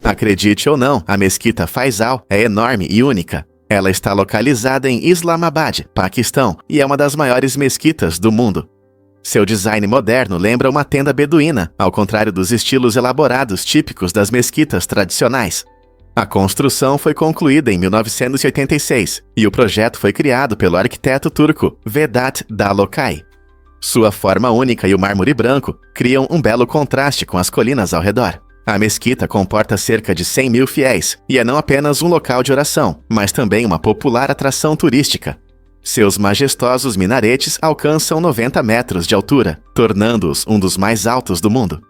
Acredite ou não, a Mesquita Faisal é enorme e única. Ela está localizada em Islamabad, Paquistão, e é uma das maiores mesquitas do mundo. Seu design moderno lembra uma tenda beduína, ao contrário dos estilos elaborados típicos das mesquitas tradicionais. A construção foi concluída em 1986 e o projeto foi criado pelo arquiteto turco Vedat Dalokay. Sua forma única e o mármore branco criam um belo contraste com as colinas ao redor. A mesquita comporta cerca de 100 mil fiéis e é não apenas um local de oração, mas também uma popular atração turística. Seus majestosos minaretes alcançam 90 metros de altura, tornando-os um dos mais altos do mundo.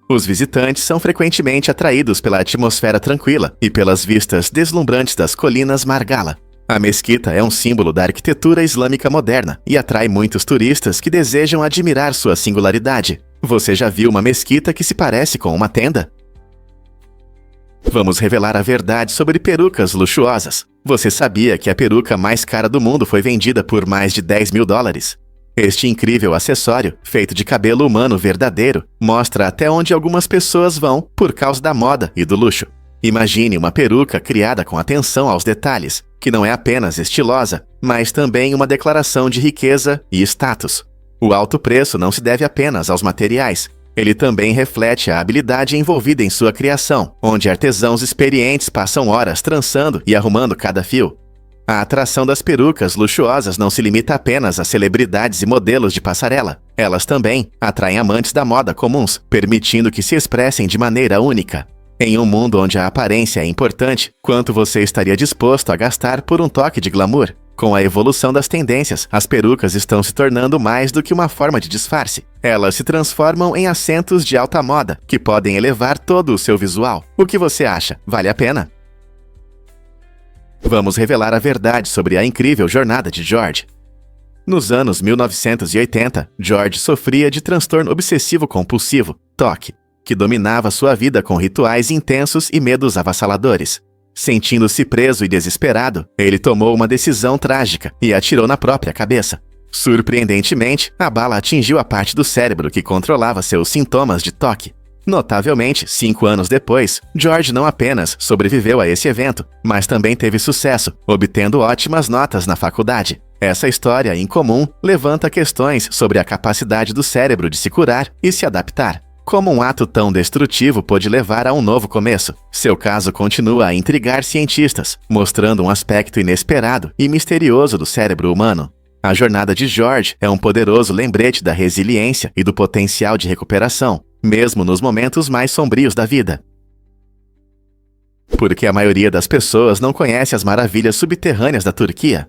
Os visitantes são frequentemente atraídos pela atmosfera tranquila e pelas vistas deslumbrantes das colinas Margala. A mesquita é um símbolo da arquitetura islâmica moderna e atrai muitos turistas que desejam admirar sua singularidade. Você já viu uma mesquita que se parece com uma tenda? Vamos revelar a verdade sobre perucas luxuosas. Você sabia que a peruca mais cara do mundo foi vendida por mais de 10 mil dólares? Este incrível acessório, feito de cabelo humano verdadeiro, mostra até onde algumas pessoas vão por causa da moda e do luxo. Imagine uma peruca criada com atenção aos detalhes, que não é apenas estilosa, mas também uma declaração de riqueza e status. O alto preço não se deve apenas aos materiais. Ele também reflete a habilidade envolvida em sua criação, onde artesãos experientes passam horas trançando e arrumando cada fio. A atração das perucas luxuosas não se limita apenas a celebridades e modelos de passarela. Elas também atraem amantes da moda comuns, permitindo que se expressem de maneira única. Em um mundo onde a aparência é importante, quanto você estaria disposto a gastar por um toque de glamour? Com a evolução das tendências, as perucas estão se tornando mais do que uma forma de disfarce. Elas se transformam em assentos de alta moda, que podem elevar todo o seu visual. O que você acha? Vale a pena? Vamos revelar a verdade sobre a incrível jornada de George. Nos anos 1980, George sofria de transtorno obsessivo-compulsivo, TOC, que dominava sua vida com rituais intensos e medos avassaladores. Sentindo-se preso e desesperado, ele tomou uma decisão trágica e atirou na própria cabeça. Surpreendentemente, a bala atingiu a parte do cérebro que controlava seus sintomas de TOC. Notavelmente, 5 anos depois, George não apenas sobreviveu a esse evento, mas também teve sucesso, obtendo ótimas notas na faculdade. Essa história incomum levanta questões sobre a capacidade do cérebro de se curar e se adaptar. Como um ato tão destrutivo pôde levar a um novo começo? Seu caso continua a intrigar cientistas, mostrando um aspecto inesperado e misterioso do cérebro humano. A jornada de George é um poderoso lembrete da resiliência e do potencial de recuperação, mesmo nos momentos mais sombrios da vida. Porque a maioria das pessoas não conhece as maravilhas subterrâneas da Turquia.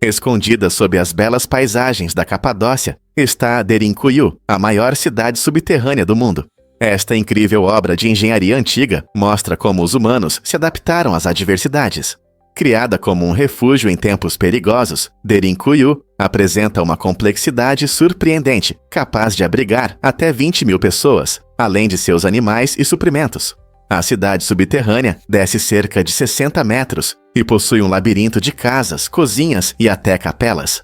Escondida sob as belas paisagens da Capadócia, está Derinkuyu, a maior cidade subterrânea do mundo. Esta incrível obra de engenharia antiga mostra como os humanos se adaptaram às adversidades. Criada como um refúgio em tempos perigosos, Derinkuyu apresenta uma complexidade surpreendente, capaz de abrigar até 20 mil pessoas, além de seus animais e suprimentos. A cidade subterrânea desce cerca de 60 metros e possui um labirinto de casas, cozinhas e até capelas.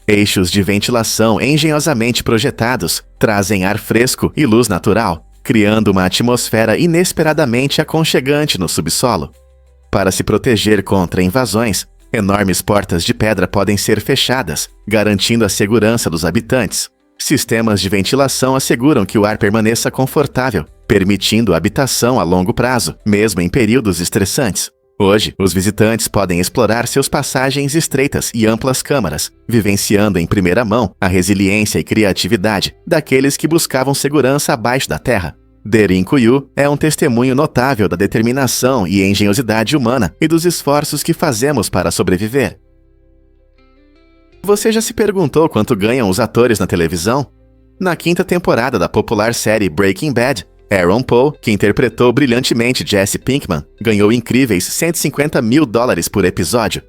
Eixos de ventilação engenhosamente projetados trazem ar fresco e luz natural, criando uma atmosfera inesperadamente aconchegante no subsolo. Para se proteger contra invasões, enormes portas de pedra podem ser fechadas, garantindo a segurança dos habitantes. Sistemas de ventilação asseguram que o ar permaneça confortável, permitindo habitação a longo prazo, mesmo em períodos estressantes. Hoje, os visitantes podem explorar seus passagens estreitas e amplas câmaras, vivenciando em primeira mão a resiliência e criatividade daqueles que buscavam segurança abaixo da terra. Derinkuyu é um testemunho notável da determinação e engenhosidade humana e dos esforços que fazemos para sobreviver. Você já se perguntou quanto ganham os atores na televisão? Na 5ª temporada da popular série Breaking Bad, Aaron Paul, que interpretou brilhantemente Jesse Pinkman, ganhou incríveis $150 mil por episódio.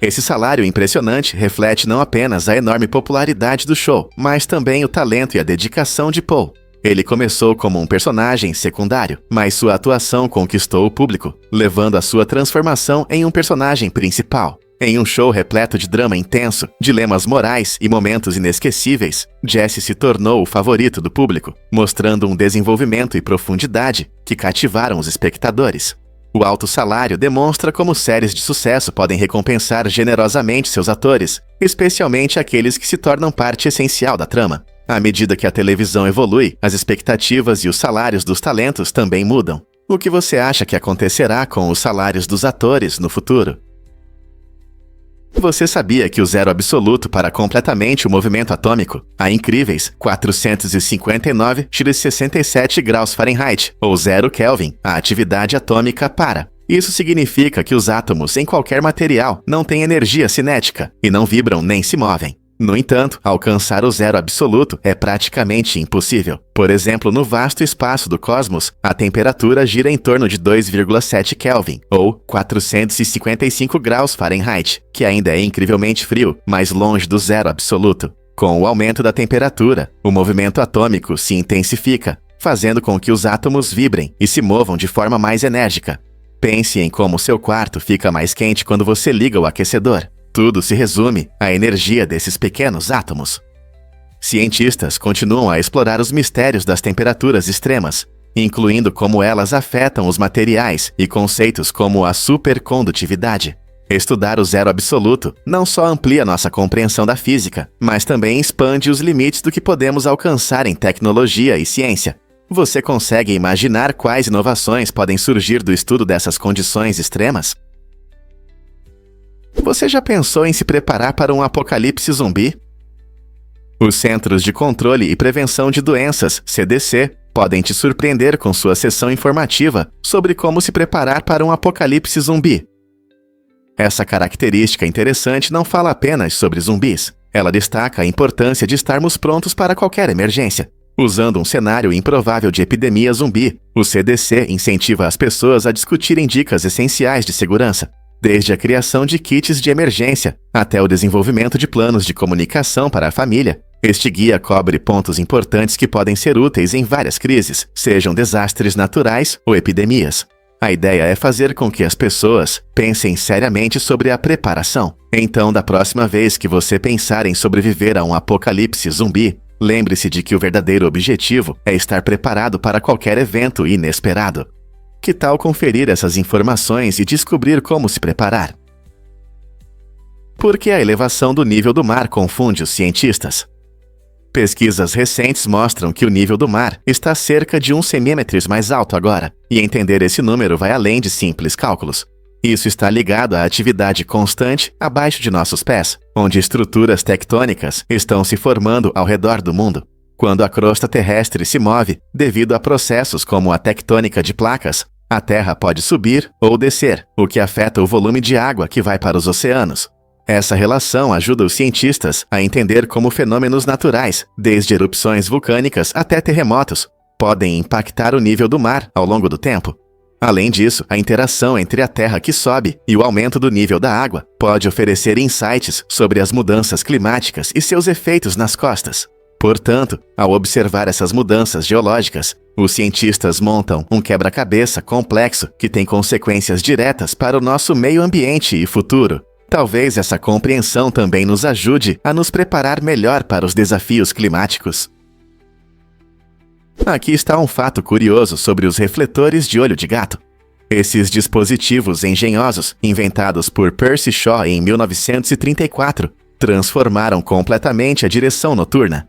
Esse salário impressionante reflete não apenas a enorme popularidade do show, mas também o talento e a dedicação de Paul. Ele começou como um personagem secundário, mas sua atuação conquistou o público, levando a sua transformação em um personagem principal. Em um show repleto de drama intenso, dilemas morais e momentos inesquecíveis, Jesse se tornou o favorito do público, mostrando um desenvolvimento e profundidade que cativaram os espectadores. O alto salário demonstra como séries de sucesso podem recompensar generosamente seus atores, especialmente aqueles que se tornam parte essencial da trama. À medida que a televisão evolui, as expectativas e os salários dos talentos também mudam. O que você acha que acontecerá com os salários dos atores no futuro? Você sabia que o zero absoluto para completamente o movimento atômico, a incríveis 459,67 graus Fahrenheit, ou 0 Kelvin, a atividade atômica para? Isso significa que os átomos em qualquer material não têm energia cinética e não vibram nem se movem. No entanto, alcançar o zero absoluto é praticamente impossível. Por exemplo, no vasto espaço do cosmos, a temperatura gira em torno de 2,7 Kelvin, ou 455 graus Fahrenheit, que ainda é incrivelmente frio, mas longe do zero absoluto. Com o aumento da temperatura, o movimento atômico se intensifica, fazendo com que os átomos vibrem e se movam de forma mais enérgica. Pense em como seu quarto fica mais quente quando você liga o aquecedor. Tudo se resume à energia desses pequenos átomos. Cientistas continuam a explorar os mistérios das temperaturas extremas, incluindo como elas afetam os materiais e conceitos como a supercondutividade. Estudar o zero absoluto não só amplia nossa compreensão da física, mas também expande os limites do que podemos alcançar em tecnologia e ciência. Você consegue imaginar quais inovações podem surgir do estudo dessas condições extremas? Você já pensou em se preparar para um apocalipse zumbi? Os Centros de Controle e Prevenção de Doenças, CDC, podem te surpreender com sua sessão informativa sobre como se preparar para um apocalipse zumbi. Essa característica interessante não fala apenas sobre zumbis. Ela destaca a importância de estarmos prontos para qualquer emergência. Usando um cenário improvável de epidemia zumbi, o CDC incentiva as pessoas a discutirem dicas essenciais de segurança, desde a criação de kits de emergência até o desenvolvimento de planos de comunicação para a família. Este guia cobre pontos importantes que podem ser úteis em várias crises, sejam desastres naturais ou epidemias. A ideia é fazer com que as pessoas pensem seriamente sobre a preparação. Então, da próxima vez que você pensar em sobreviver a um apocalipse zumbi, lembre-se de que o verdadeiro objetivo é estar preparado para qualquer evento inesperado. Que tal conferir essas informações e descobrir como se preparar? Por que a elevação do nível do mar confunde os cientistas? Pesquisas recentes mostram que o nível do mar está cerca de 1 centímetro mais alto agora, e entender esse número vai além de simples cálculos. Isso está ligado à atividade constante abaixo de nossos pés, onde estruturas tectônicas estão se formando ao redor do mundo. Quando a crosta terrestre se move, devido a processos como a tectônica de placas, a Terra pode subir ou descer, o que afeta o volume de água que vai para os oceanos. Essa relação ajuda os cientistas a entender como fenômenos naturais, desde erupções vulcânicas até terremotos, podem impactar o nível do mar ao longo do tempo. Além disso, a interação entre a Terra que sobe e o aumento do nível da água pode oferecer insights sobre as mudanças climáticas e seus efeitos nas costas. Portanto, ao observar essas mudanças geológicas, os cientistas montam um quebra-cabeça complexo que tem consequências diretas para o nosso meio ambiente e futuro. Talvez essa compreensão também nos ajude a nos preparar melhor para os desafios climáticos. Aqui está um fato curioso sobre os refletores de olho de gato. Esses dispositivos engenhosos, inventados por Percy Shaw em 1934, transformaram completamente a direção noturna.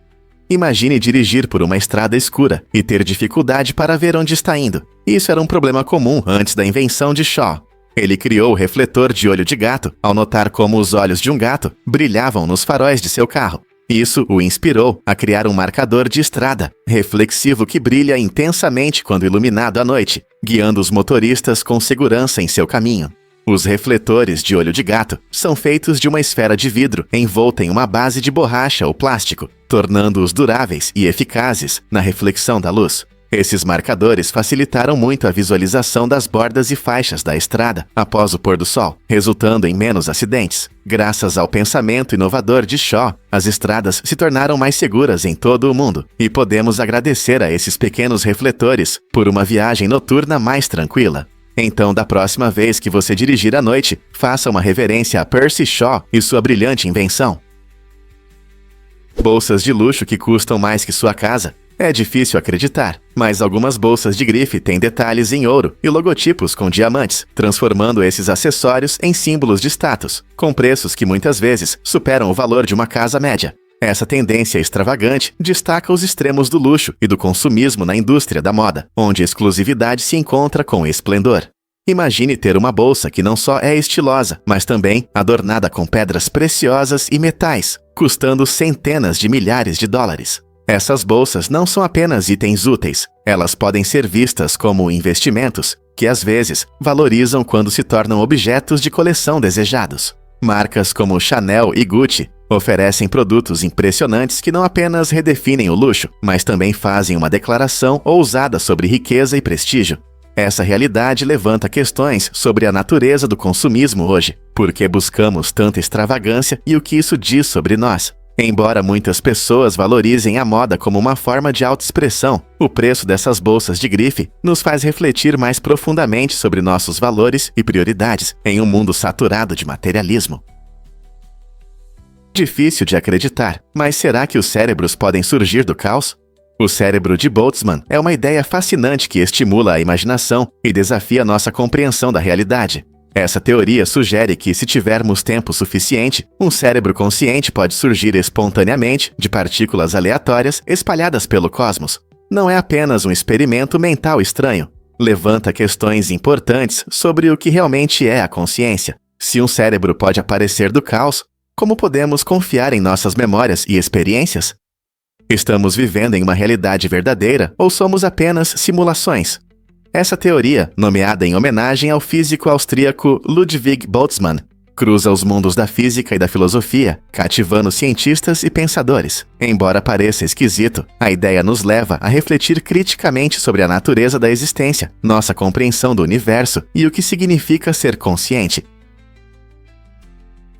Imagine dirigir por uma estrada escura e ter dificuldade para ver onde está indo. Isso era um problema comum antes da invenção de Shaw. Ele criou o refletor de olho de gato ao notar como os olhos de um gato brilhavam nos faróis de seu carro. Isso o inspirou a criar um marcador de estrada, reflexivo que brilha intensamente quando iluminado à noite, guiando os motoristas com segurança em seu caminho. Os refletores de olho de gato são feitos de uma esfera de vidro envolta em uma base de borracha ou plástico, tornando-os duráveis e eficazes na reflexão da luz. Esses marcadores facilitaram muito a visualização das bordas e faixas da estrada após o pôr do sol, resultando em menos acidentes. Graças ao pensamento inovador de Shaw, as estradas se tornaram mais seguras em todo o mundo, e podemos agradecer a esses pequenos refletores por uma viagem noturna mais tranquila. Então, da próxima vez que você dirigir à noite, faça uma reverência a Percy Shaw e sua brilhante invenção. Bolsas de luxo que custam mais que sua casa. É difícil acreditar, mas algumas bolsas de grife têm detalhes em ouro e logotipos com diamantes, transformando esses acessórios em símbolos de status, com preços que muitas vezes superam o valor de uma casa média. Essa tendência extravagante destaca os extremos do luxo e do consumismo na indústria da moda, onde a exclusividade se encontra com esplendor. Imagine ter uma bolsa que não só é estilosa, mas também adornada com pedras preciosas e metais, custando centenas de milhares de dólares. Essas bolsas não são apenas itens úteis, elas podem ser vistas como investimentos, que às vezes valorizam quando se tornam objetos de coleção desejados. Marcas como Chanel e Gucci oferecem produtos impressionantes que não apenas redefinem o luxo, mas também fazem uma declaração ousada sobre riqueza e prestígio. Essa realidade levanta questões sobre a natureza do consumismo hoje, por que buscamos tanta extravagância e o que isso diz sobre nós. Embora muitas pessoas valorizem a moda como uma forma de autoexpressão, o preço dessas bolsas de grife nos faz refletir mais profundamente sobre nossos valores e prioridades em um mundo saturado de materialismo. Difícil de acreditar, mas será que os cérebros podem surgir do caos? O cérebro de Boltzmann é uma ideia fascinante que estimula a imaginação e desafia nossa compreensão da realidade. Essa teoria sugere que, se tivermos tempo suficiente, um cérebro consciente pode surgir espontaneamente de partículas aleatórias espalhadas pelo cosmos. Não é apenas um experimento mental estranho. Levanta questões importantes sobre o que realmente é a consciência. Se um cérebro pode aparecer do caos, como podemos confiar em nossas memórias e experiências? Estamos vivendo em uma realidade verdadeira ou somos apenas simulações? Essa teoria, nomeada em homenagem ao físico austríaco Ludwig Boltzmann, cruza os mundos da física e da filosofia, cativando cientistas e pensadores. Embora pareça esquisito, a ideia nos leva a refletir criticamente sobre a natureza da existência, nossa compreensão do universo e o que significa ser consciente.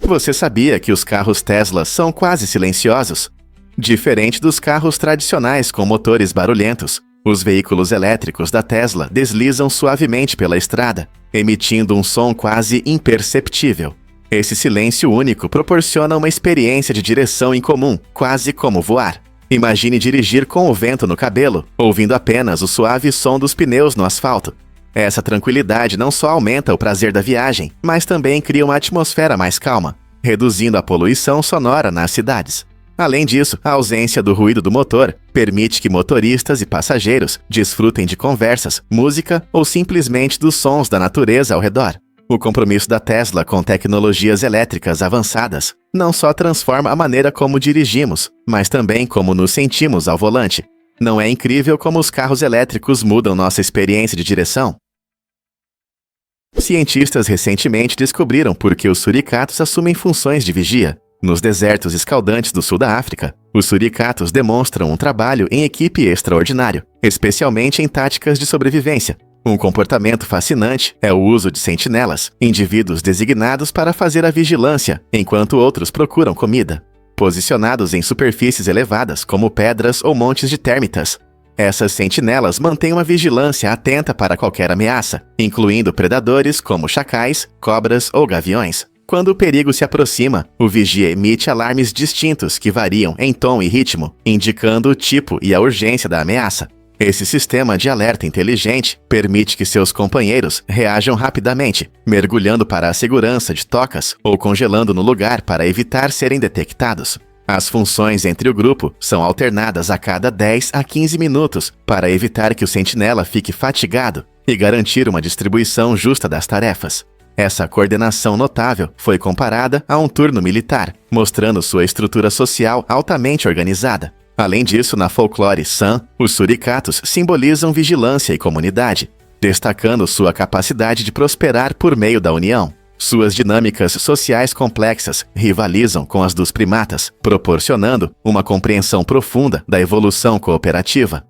Você sabia que os carros Tesla são quase silenciosos? Diferente dos carros tradicionais com motores barulhentos, os veículos elétricos da Tesla deslizam suavemente pela estrada, emitindo um som quase imperceptível. Esse silêncio único proporciona uma experiência de direção incomum, quase como voar. Imagine dirigir com o vento no cabelo, ouvindo apenas o suave som dos pneus no asfalto. Essa tranquilidade não só aumenta o prazer da viagem, mas também cria uma atmosfera mais calma, reduzindo a poluição sonora nas cidades. Além disso, a ausência do ruído do motor permite que motoristas e passageiros desfrutem de conversas, música ou simplesmente dos sons da natureza ao redor. O compromisso da Tesla com tecnologias elétricas avançadas não só transforma a maneira como dirigimos, mas também como nos sentimos ao volante. Não é incrível como os carros elétricos mudam nossa experiência de direção? Cientistas recentemente descobriram por que os suricatos assumem funções de vigia. Nos desertos escaldantes do sul da África, os suricatos demonstram um trabalho em equipe extraordinário, especialmente em táticas de sobrevivência. Um comportamento fascinante é o uso de sentinelas, indivíduos designados para fazer a vigilância, enquanto outros procuram comida. Posicionados em superfícies elevadas, como pedras ou montes de térmitas, essas sentinelas mantêm uma vigilância atenta para qualquer ameaça, incluindo predadores como chacais, cobras ou gaviões. Quando o perigo se aproxima, o vigia emite alarmes distintos que variam em tom e ritmo, indicando o tipo e a urgência da ameaça. Esse sistema de alerta inteligente permite que seus companheiros reajam rapidamente, mergulhando para a segurança de tocas ou congelando no lugar para evitar serem detectados. As funções entre o grupo são alternadas a cada 10 a 15 minutos para evitar que o sentinela fique fatigado e garantir uma distribuição justa das tarefas. Essa coordenação notável foi comparada a um turno militar, mostrando sua estrutura social altamente organizada. Além disso, na folclore San, os suricatos simbolizam vigilância e comunidade, destacando sua capacidade de prosperar por meio da união. Suas dinâmicas sociais complexas rivalizam com as dos primatas, proporcionando uma compreensão profunda da evolução cooperativa.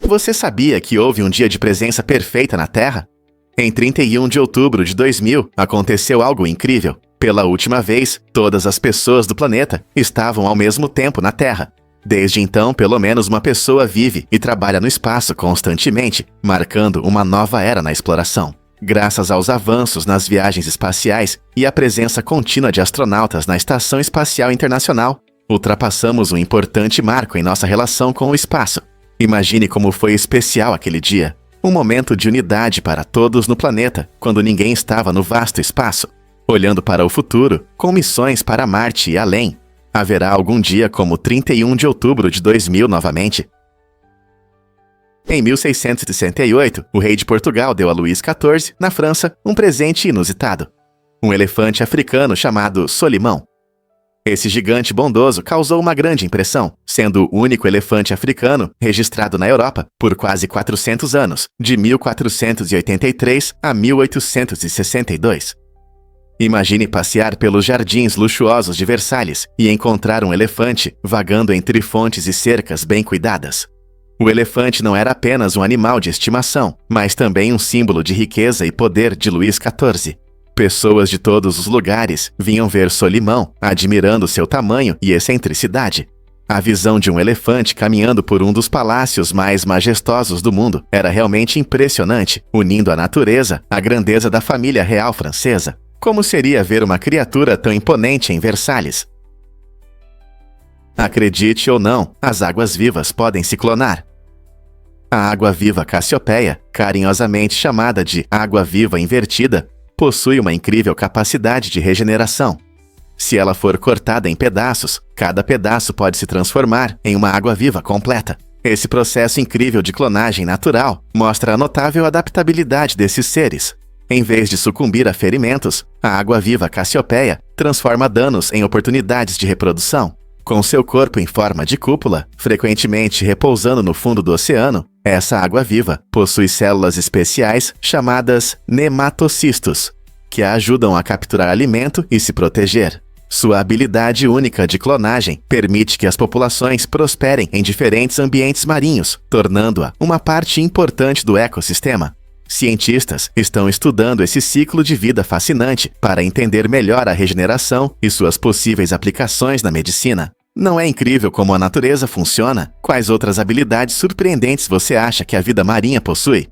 Você sabia que houve um dia de presença perfeita na Terra? Em 31 de outubro de 2000, aconteceu algo incrível. Pela última vez, todas as pessoas do planeta estavam ao mesmo tempo na Terra. Desde então, pelo menos uma pessoa vive e trabalha no espaço constantemente, marcando uma nova era na exploração. Graças aos avanços nas viagens espaciais e à presença contínua de astronautas na Estação Espacial Internacional, ultrapassamos um importante marco em nossa relação com o espaço. Imagine como foi especial aquele dia. Um momento de unidade para todos no planeta, quando ninguém estava no vasto espaço, olhando para o futuro, com missões para Marte e além. Haverá algum dia como 31 de outubro de 2000 novamente. Em 1668, o rei de Portugal deu a Luís XIV, na França, um presente inusitado. Um elefante africano chamado Solimão. Esse gigante bondoso causou uma grande impressão, sendo o único elefante africano registrado na Europa por quase 400 anos, de 1483 a 1862. Imagine passear pelos jardins luxuosos de Versalhes e encontrar um elefante vagando entre fontes e cercas bem cuidadas. O elefante não era apenas um animal de estimação, mas também um símbolo de riqueza e poder de Luís XIV. Pessoas de todos os lugares vinham ver Solimão, admirando seu tamanho e excentricidade. A visão de um elefante caminhando por um dos palácios mais majestosos do mundo era realmente impressionante, unindo a natureza à grandeza da família real francesa. Como seria ver uma criatura tão imponente em Versalhes? Acredite ou não, as águas-vivas podem se clonar. A água-viva Cassiopeia, carinhosamente chamada de água-viva invertida, possui uma incrível capacidade de regeneração. Se ela for cortada em pedaços, cada pedaço pode se transformar em uma água-viva completa. Esse processo incrível de clonagem natural mostra a notável adaptabilidade desses seres. Em vez de sucumbir a ferimentos, a água-viva Cassiopeia transforma danos em oportunidades de reprodução. Com seu corpo em forma de cúpula, frequentemente repousando no fundo do oceano, essa água-viva possui células especiais chamadas nematocistos, que a ajudam a capturar alimento e se proteger. Sua habilidade única de clonagem permite que as populações prosperem em diferentes ambientes marinhos, tornando-a uma parte importante do ecossistema. Cientistas estão estudando esse ciclo de vida fascinante para entender melhor a regeneração e suas possíveis aplicações na medicina. Não é incrível como a natureza funciona? Quais outras habilidades surpreendentes você acha que a vida marinha possui?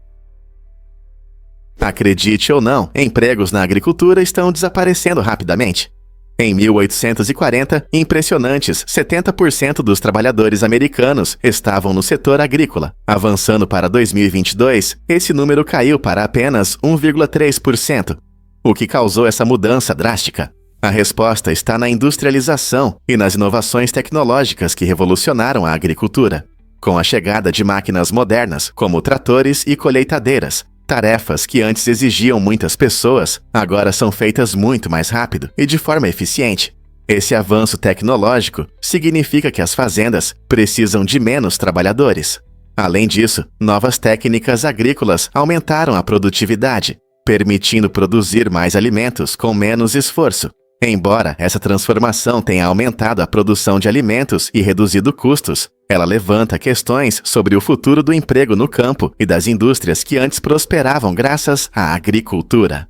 Acredite ou não, empregos na agricultura estão desaparecendo rapidamente. Em 1840, impressionantes 70% dos trabalhadores americanos estavam no setor agrícola. Avançando para 2022, esse número caiu para apenas 1,3%. O que causou essa mudança drástica? A resposta está na industrialização e nas inovações tecnológicas que revolucionaram a agricultura. Com a chegada de máquinas modernas, como tratores e colheitadeiras, tarefas que antes exigiam muitas pessoas, agora são feitas muito mais rápido e de forma eficiente. Esse avanço tecnológico significa que as fazendas precisam de menos trabalhadores. Além disso, novas técnicas agrícolas aumentaram a produtividade, permitindo produzir mais alimentos com menos esforço. Embora essa transformação tenha aumentado a produção de alimentos e reduzido custos, ela levanta questões sobre o futuro do emprego no campo e das indústrias que antes prosperavam graças à agricultura.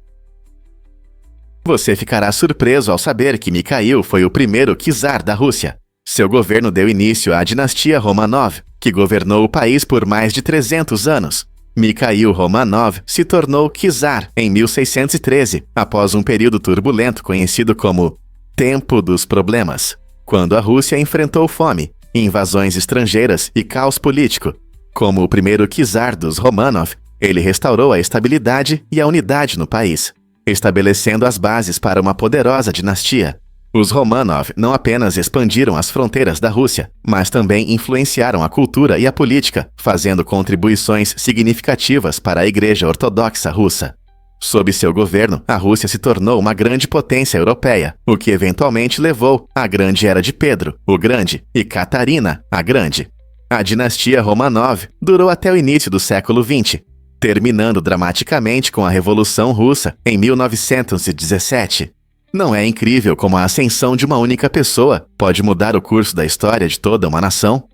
Você ficará surpreso ao saber que Mikhail foi o primeiro czar da Rússia. Seu governo deu início à dinastia Romanov, que governou o país por mais de 300 anos. Mikhail Romanov se tornou czar em 1613, após um período turbulento conhecido como Tempo dos Problemas, quando a Rússia enfrentou fome, invasões estrangeiras e caos político. Como o primeiro czar dos Romanov, ele restaurou a estabilidade e a unidade no país, estabelecendo as bases para uma poderosa dinastia. Os Romanov não apenas expandiram as fronteiras da Rússia, mas também influenciaram a cultura e a política, fazendo contribuições significativas para a Igreja Ortodoxa Russa. Sob seu governo, a Rússia se tornou uma grande potência europeia, o que eventualmente levou à Grande Era de Pedro, o Grande, e Catarina, a Grande. A dinastia Romanov durou até o início do século XX, terminando dramaticamente com a Revolução Russa em 1917. Não é incrível como a ascensão de uma única pessoa pode mudar o curso da história de toda uma nação?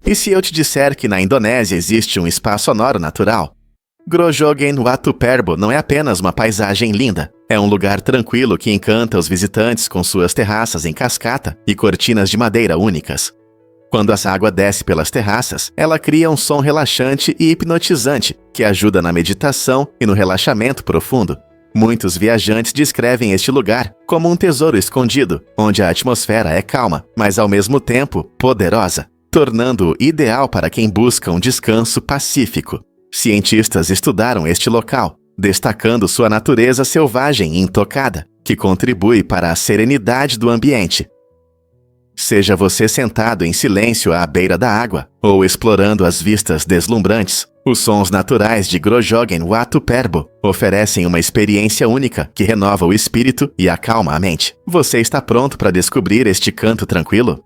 E se eu te disser que na Indonésia existe um spa sonoro natural? Grojogen Watuperbo não é apenas uma paisagem linda. É um lugar tranquilo que encanta os visitantes com suas terraças em cascata e cortinas de madeira únicas. Quando essa água desce pelas terraças, ela cria um som relaxante e hipnotizante que ajuda na meditação e no relaxamento profundo. Muitos viajantes descrevem este lugar como um tesouro escondido, onde a atmosfera é calma, mas ao mesmo tempo poderosa, tornando-o ideal para quem busca um descanso pacífico. Cientistas estudaram este local, destacando sua natureza selvagem e intocada, que contribui para a serenidade do ambiente. Seja você sentado em silêncio à beira da água ou explorando as vistas deslumbrantes, os sons naturais de Grojogen Watuperbo oferecem uma experiência única que renova o espírito e acalma a mente. Você está pronto para descobrir este canto tranquilo?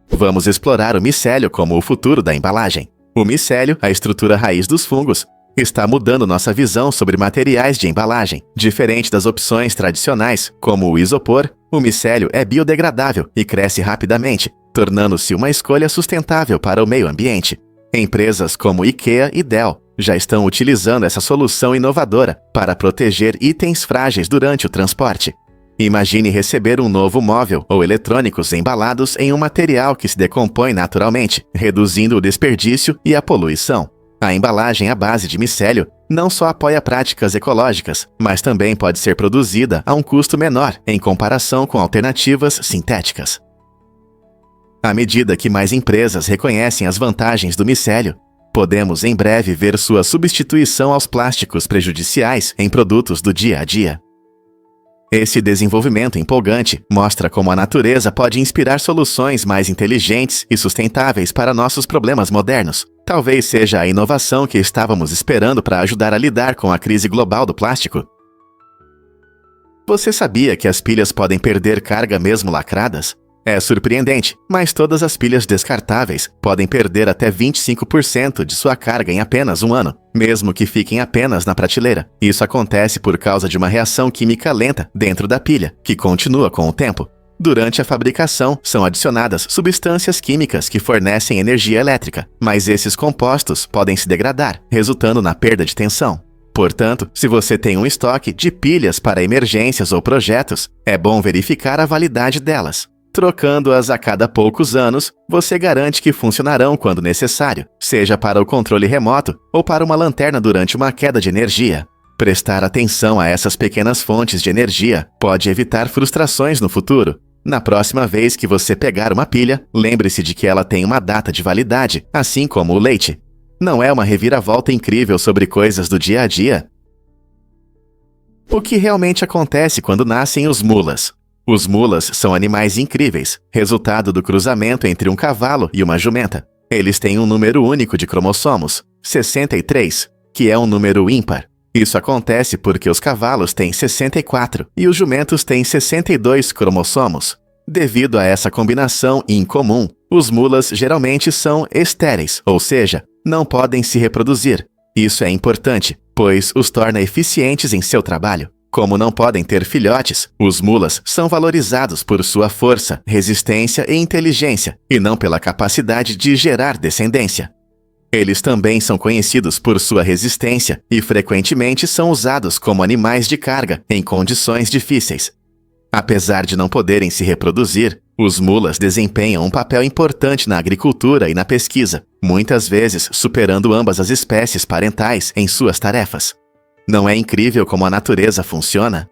Vamos explorar o micélio como o futuro da embalagem. O micélio, a estrutura raiz dos fungos, está mudando nossa visão sobre materiais de embalagem. Diferente das opções tradicionais, como o isopor, o micélio é biodegradável e cresce rapidamente, tornando-se uma escolha sustentável para o meio ambiente. Empresas como IKEA e Dell já estão utilizando essa solução inovadora para proteger itens frágeis durante o transporte. Imagine receber um novo móvel ou eletrônicos embalados em um material que se decompõe naturalmente, reduzindo o desperdício e a poluição. A embalagem à base de micélio não só apoia práticas ecológicas, mas também pode ser produzida a um custo menor em comparação com alternativas sintéticas. À medida que mais empresas reconhecem as vantagens do micélio, podemos em breve ver sua substituição aos plásticos prejudiciais em produtos do dia a dia. Esse desenvolvimento empolgante mostra como a natureza pode inspirar soluções mais inteligentes e sustentáveis para nossos problemas modernos. Talvez seja a inovação que estávamos esperando para ajudar a lidar com a crise global do plástico. Você sabia que as pilhas podem perder carga mesmo lacradas? É surpreendente, mas todas as pilhas descartáveis podem perder até 25% de sua carga em apenas um ano, mesmo que fiquem apenas na prateleira. Isso acontece por causa de uma reação química lenta dentro da pilha, que continua com o tempo. Durante a fabricação, são adicionadas substâncias químicas que fornecem energia elétrica, mas esses compostos podem se degradar, resultando na perda de tensão. Portanto, se você tem um estoque de pilhas para emergências ou projetos, é bom verificar a validade delas. Trocando-as a cada poucos anos, você garante que funcionarão quando necessário, seja para o controle remoto ou para uma lanterna durante uma queda de energia. Prestar atenção a essas pequenas fontes de energia pode evitar frustrações no futuro. Na próxima vez que você pegar uma pilha, lembre-se de que ela tem uma data de validade, assim como o leite. Não é uma reviravolta incrível sobre coisas do dia a dia? O que realmente acontece quando nascem os mulas? Os mulas são animais incríveis, resultado do cruzamento entre um cavalo e uma jumenta. Eles têm um número único de cromossomos, 63, que é um número ímpar. Isso acontece porque os cavalos têm 64 e os jumentos têm 62 cromossomos. Devido a essa combinação incomum, os mulas geralmente são estéreis, ou seja, não podem se reproduzir. Isso é importante, pois os torna eficientes em seu trabalho. Como não podem ter filhotes, os mulas são valorizados por sua força, resistência e inteligência, e não pela capacidade de gerar descendência. Eles também são conhecidos por sua resistência e frequentemente são usados como animais de carga em condições difíceis. Apesar de não poderem se reproduzir, os mulas desempenham um papel importante na agricultura e na pesquisa, muitas vezes superando ambas as espécies parentais em suas tarefas. Não é incrível como a natureza funciona?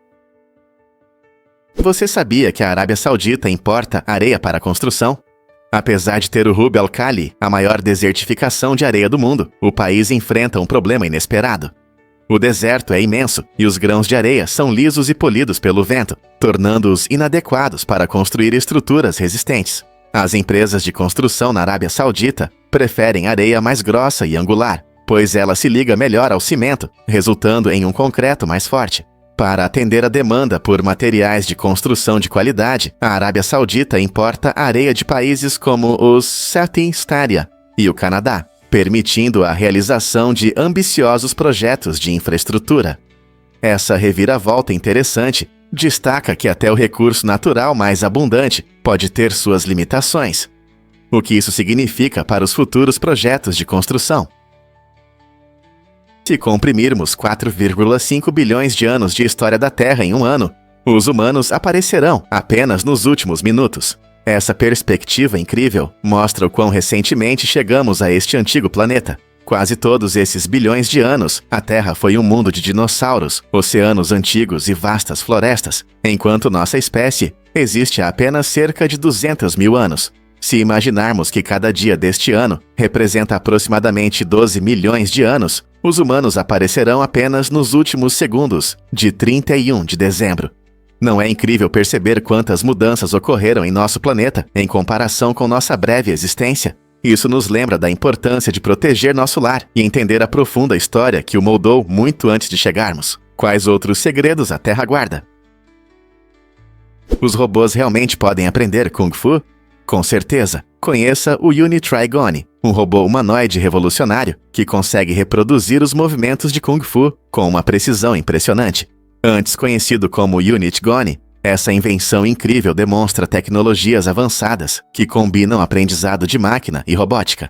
Você sabia que a Arábia Saudita importa areia para a construção? Apesar de ter o Rub al Khali, a maior desertificação de areia do mundo, o país enfrenta um problema inesperado. O deserto é imenso e os grãos de areia são lisos e polidos pelo vento, tornando-os inadequados para construir estruturas resistentes. As empresas de construção na Arábia Saudita preferem areia mais grossa e angular, pois ela se liga melhor ao cimento, resultando em um concreto mais forte. Para atender a demanda por materiais de construção de qualidade, a Arábia Saudita importa areia de países como os Southeast e o Canadá, permitindo a realização de ambiciosos projetos de infraestrutura. Essa reviravolta interessante destaca que até o recurso natural mais abundante pode ter suas limitações. O que isso significa para os futuros projetos de construção? Se comprimirmos 4,5 bilhões de anos de história da Terra em um ano, os humanos aparecerão apenas nos últimos minutos. Essa perspectiva incrível mostra o quão recentemente chegamos a este antigo planeta. Quase todos esses bilhões de anos, a Terra foi um mundo de dinossauros, oceanos antigos e vastas florestas, enquanto nossa espécie existe há apenas cerca de 200 mil anos. Se imaginarmos que cada dia deste ano representa aproximadamente 12 milhões de anos, os humanos aparecerão apenas nos últimos segundos de 31 de dezembro. Não é incrível perceber quantas mudanças ocorreram em nosso planeta em comparação com nossa breve existência? Isso nos lembra da importância de proteger nosso lar e entender a profunda história que o moldou muito antes de chegarmos. Quais outros segredos a Terra guarda? Os robôs realmente podem aprender Kung Fu? Com certeza. Conheça o Uni-Tri-Gone, um robô humanoide revolucionário que consegue reproduzir os movimentos de Kung Fu com uma precisão impressionante. Antes conhecido como Unit-Gone, essa invenção incrível demonstra tecnologias avançadas que combinam aprendizado de máquina e robótica.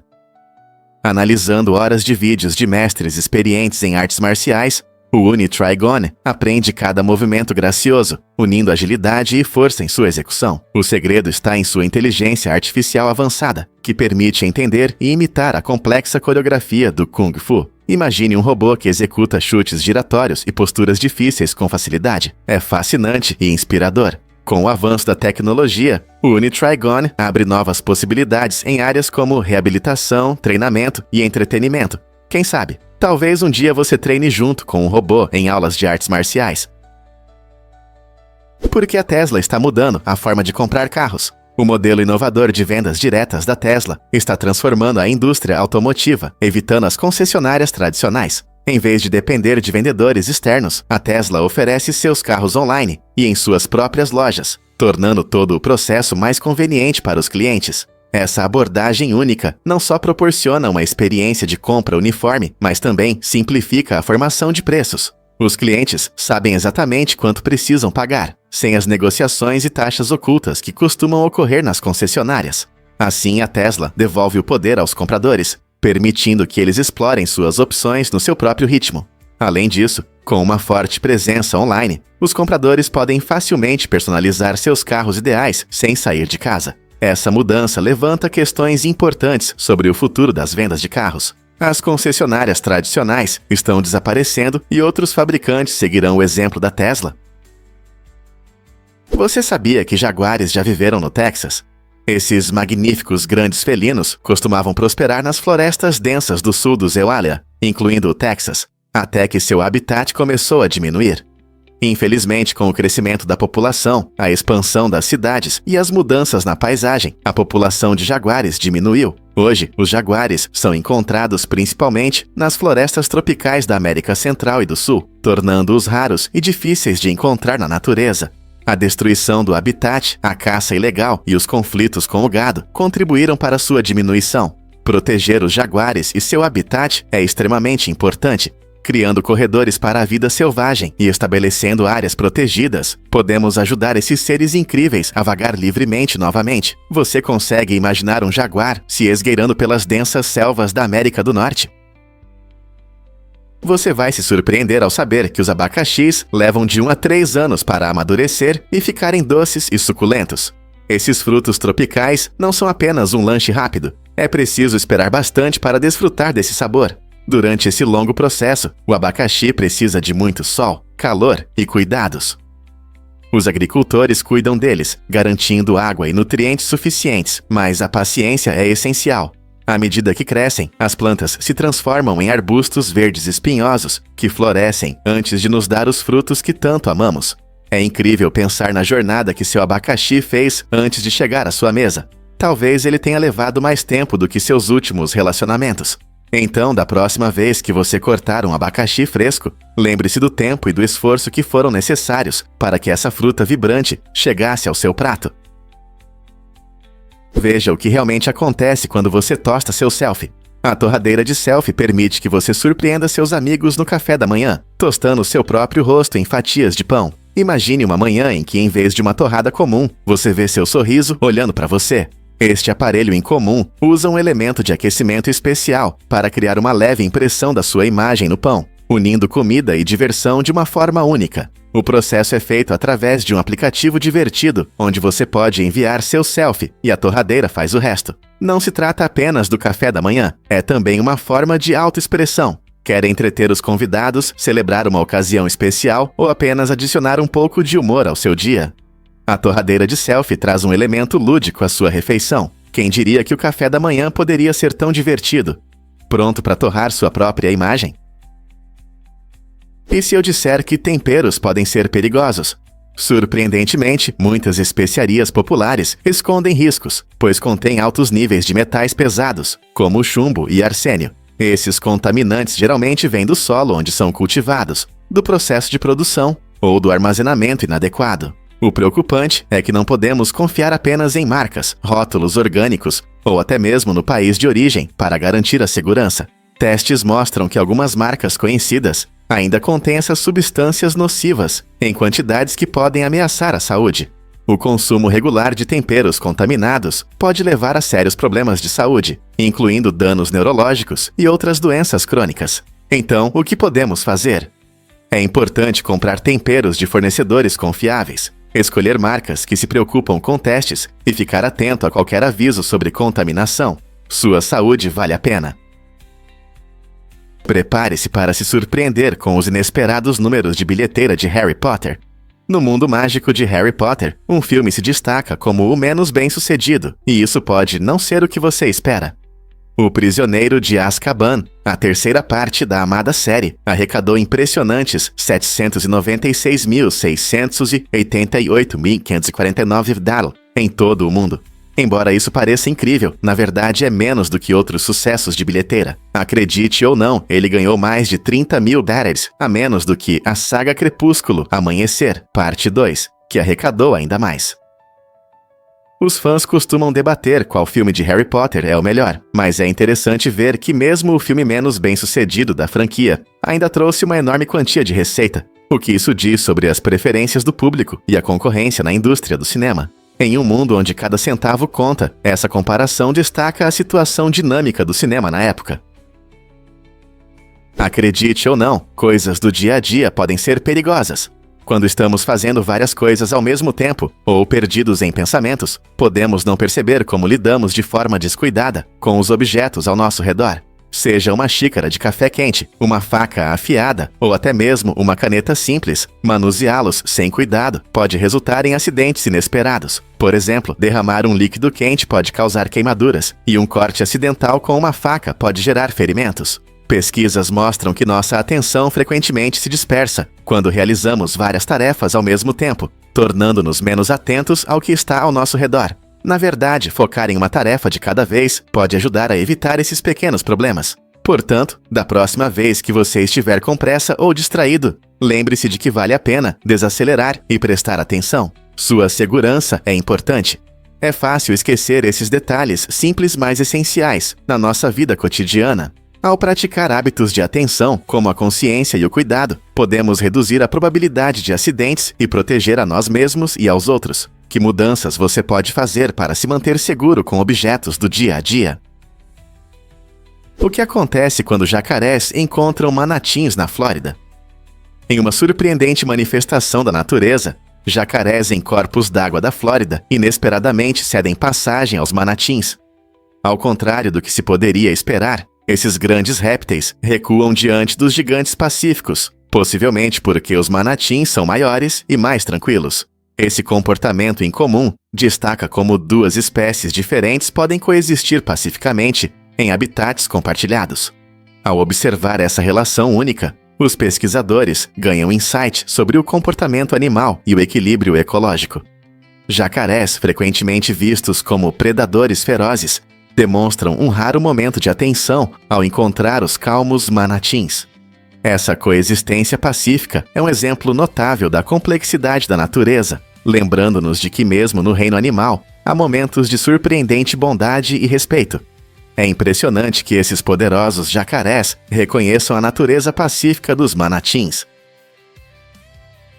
Analisando horas de vídeos de mestres experientes em artes marciais, o Uni-Tri-Gone aprende cada movimento gracioso, unindo agilidade e força em sua execução. O segredo está em sua inteligência artificial avançada, que permite entender e imitar a complexa coreografia do Kung Fu. Imagine um robô que executa chutes giratórios e posturas difíceis com facilidade. É fascinante e inspirador. Com o avanço da tecnologia, o Uni-Tri-Gone abre novas possibilidades em áreas como reabilitação, treinamento e entretenimento. Quem sabe, talvez um dia você treine junto com um robô em aulas de artes marciais. Porque a Tesla está mudando a forma de comprar carros. O modelo inovador de vendas diretas da Tesla está transformando a indústria automotiva, evitando as concessionárias tradicionais. Em vez de depender de vendedores externos, a Tesla oferece seus carros online e em suas próprias lojas, tornando todo o processo mais conveniente para os clientes. Essa abordagem única não só proporciona uma experiência de compra uniforme, mas também simplifica a formação de preços. Os clientes sabem exatamente quanto precisam pagar, sem as negociações e taxas ocultas que costumam ocorrer nas concessionárias. Assim, a Tesla devolve o poder aos compradores, permitindo que eles explorem suas opções no seu próprio ritmo. Além disso, com uma forte presença online, os compradores podem facilmente personalizar seus carros ideais sem sair de casa. Essa mudança levanta questões importantes sobre o futuro das vendas de carros. As concessionárias tradicionais estão desaparecendo e outros fabricantes seguirão o exemplo da Tesla. Você sabia que jaguares já viveram no Texas? Esses magníficos grandes felinos costumavam prosperar nas florestas densas do sul do Euália, incluindo o Texas, até que seu habitat começou a diminuir. Infelizmente, com o crescimento da população, a expansão das cidades e as mudanças na paisagem, a população de jaguares diminuiu. Hoje, os jaguares são encontrados principalmente nas florestas tropicais da América Central e do Sul, tornando-os raros e difíceis de encontrar na natureza. A destruição do habitat, a caça ilegal e os conflitos com o gado contribuíram para sua diminuição. Proteger os jaguares e seu habitat é extremamente importante. Criando corredores para a vida selvagem e estabelecendo áreas protegidas, podemos ajudar esses seres incríveis a vagar livremente novamente. Você consegue imaginar um jaguar se esgueirando pelas densas selvas da América do Norte? Você vai se surpreender ao saber que os abacaxis levam de 1 a 3 anos para amadurecer e ficarem doces e suculentos. Esses frutos tropicais não são apenas um lanche rápido. É preciso esperar bastante para desfrutar desse sabor. Durante esse longo processo, o abacaxi precisa de muito sol, calor e cuidados. Os agricultores cuidam deles, garantindo água e nutrientes suficientes, mas a paciência é essencial. À medida que crescem, as plantas se transformam em arbustos verdes espinhosos, que florescem antes de nos dar os frutos que tanto amamos. É incrível pensar na jornada que seu abacaxi fez antes de chegar à sua mesa. Talvez ele tenha levado mais tempo do que seus últimos relacionamentos. Então, da próxima vez que você cortar um abacaxi fresco, lembre-se do tempo e do esforço que foram necessários para que essa fruta vibrante chegasse ao seu prato. Veja o que realmente acontece quando você tosta seu selfie. A torradeira de selfie permite que você surpreenda seus amigos no café da manhã, tostando seu próprio rosto em fatias de pão. Imagine uma manhã em que, em vez de uma torrada comum, você vê seu sorriso olhando para você. Este aparelho incomum usa um elemento de aquecimento especial para criar uma leve impressão da sua imagem no pão, unindo comida e diversão de uma forma única. O processo é feito através de um aplicativo divertido, onde você pode enviar seu selfie e a torradeira faz o resto. Não se trata apenas do café da manhã, é também uma forma de autoexpressão. Quer entreter os convidados, celebrar uma ocasião especial ou apenas adicionar um pouco de humor ao seu dia? A torradeira de selfie traz um elemento lúdico à sua refeição. Quem diria que o café da manhã poderia ser tão divertido? Pronto para torrar sua própria imagem? E se eu disser que temperos podem ser perigosos? Surpreendentemente, muitas especiarias populares escondem riscos, pois contêm altos níveis de metais pesados, como o chumbo e arsênio. Esses contaminantes geralmente vêm do solo onde são cultivados, do processo de produção ou do armazenamento inadequado. O preocupante é que não podemos confiar apenas em marcas, rótulos orgânicos ou até mesmo no país de origem para garantir a segurança. Testes mostram que algumas marcas conhecidas ainda contêm essas substâncias nocivas em quantidades que podem ameaçar a saúde. O consumo regular de temperos contaminados pode levar a sérios problemas de saúde, incluindo danos neurológicos e outras doenças crônicas. Então, o que podemos fazer? É importante comprar temperos de fornecedores confiáveis, escolher marcas que se preocupam com testes e ficar atento a qualquer aviso sobre contaminação. Sua saúde vale a pena. Prepare-se para se surpreender com os inesperados números de bilheteira de Harry Potter. No mundo mágico de Harry Potter, um filme se destaca como o menos bem-sucedido, e isso pode não ser o que você espera. O Prisioneiro de Azkaban, a terceira parte da amada série, arrecadou impressionantes 796.688.549 $, em todo o mundo. Embora isso pareça incrível, na verdade é menos do que outros sucessos de bilheteira. Acredite ou não, ele ganhou mais de 30 mil $, a menos do que a saga Crepúsculo Amanhecer, parte 2, que arrecadou ainda mais. Os fãs costumam debater qual filme de Harry Potter é o melhor, mas é interessante ver que mesmo o filme menos bem-sucedido da franquia ainda trouxe uma enorme quantia de receita, o que isso diz sobre as preferências do público e a concorrência na indústria do cinema. Em um mundo onde cada centavo conta, essa comparação destaca a situação dinâmica do cinema na época. Acredite ou não, coisas do dia a dia podem ser perigosas. Quando estamos fazendo várias coisas ao mesmo tempo, ou perdidos em pensamentos, podemos não perceber como lidamos de forma descuidada com os objetos ao nosso redor. Seja uma xícara de café quente, uma faca afiada ou até mesmo uma caneta simples, manuseá-los sem cuidado pode resultar em acidentes inesperados. Por exemplo, derramar um líquido quente pode causar queimaduras, e um corte acidental com uma faca pode gerar ferimentos. Pesquisas mostram que nossa atenção frequentemente se dispersa quando realizamos várias tarefas ao mesmo tempo, tornando-nos menos atentos ao que está ao nosso redor. Na verdade, focar em uma tarefa de cada vez pode ajudar a evitar esses pequenos problemas. Portanto, da próxima vez que você estiver com pressa ou distraído, lembre-se de que vale a pena desacelerar e prestar atenção. Sua segurança é importante. É fácil esquecer esses detalhes simples, mas essenciais na nossa vida cotidiana. Ao praticar hábitos de atenção, como a consciência e o cuidado, podemos reduzir a probabilidade de acidentes e proteger a nós mesmos e aos outros. Que mudanças você pode fazer para se manter seguro com objetos do dia a dia? O que acontece quando jacarés encontram manatins na Flórida? Em uma surpreendente manifestação da natureza, jacarés em corpos d'água da Flórida inesperadamente cedem passagem aos manatins. Ao contrário do que se poderia esperar, esses grandes répteis recuam diante dos gigantes pacíficos, possivelmente porque os manatins são maiores e mais tranquilos. Esse comportamento incomum destaca como duas espécies diferentes podem coexistir pacificamente em habitats compartilhados. Ao observar essa relação única, os pesquisadores ganham insight sobre o comportamento animal e o equilíbrio ecológico. Jacarés, frequentemente vistos como predadores ferozes, demonstram um raro momento de atenção ao encontrar os calmos manatins. Essa coexistência pacífica é um exemplo notável da complexidade da natureza, lembrando-nos de que mesmo no reino animal, há momentos de surpreendente bondade e respeito. É impressionante que esses poderosos jacarés reconheçam a natureza pacífica dos manatins.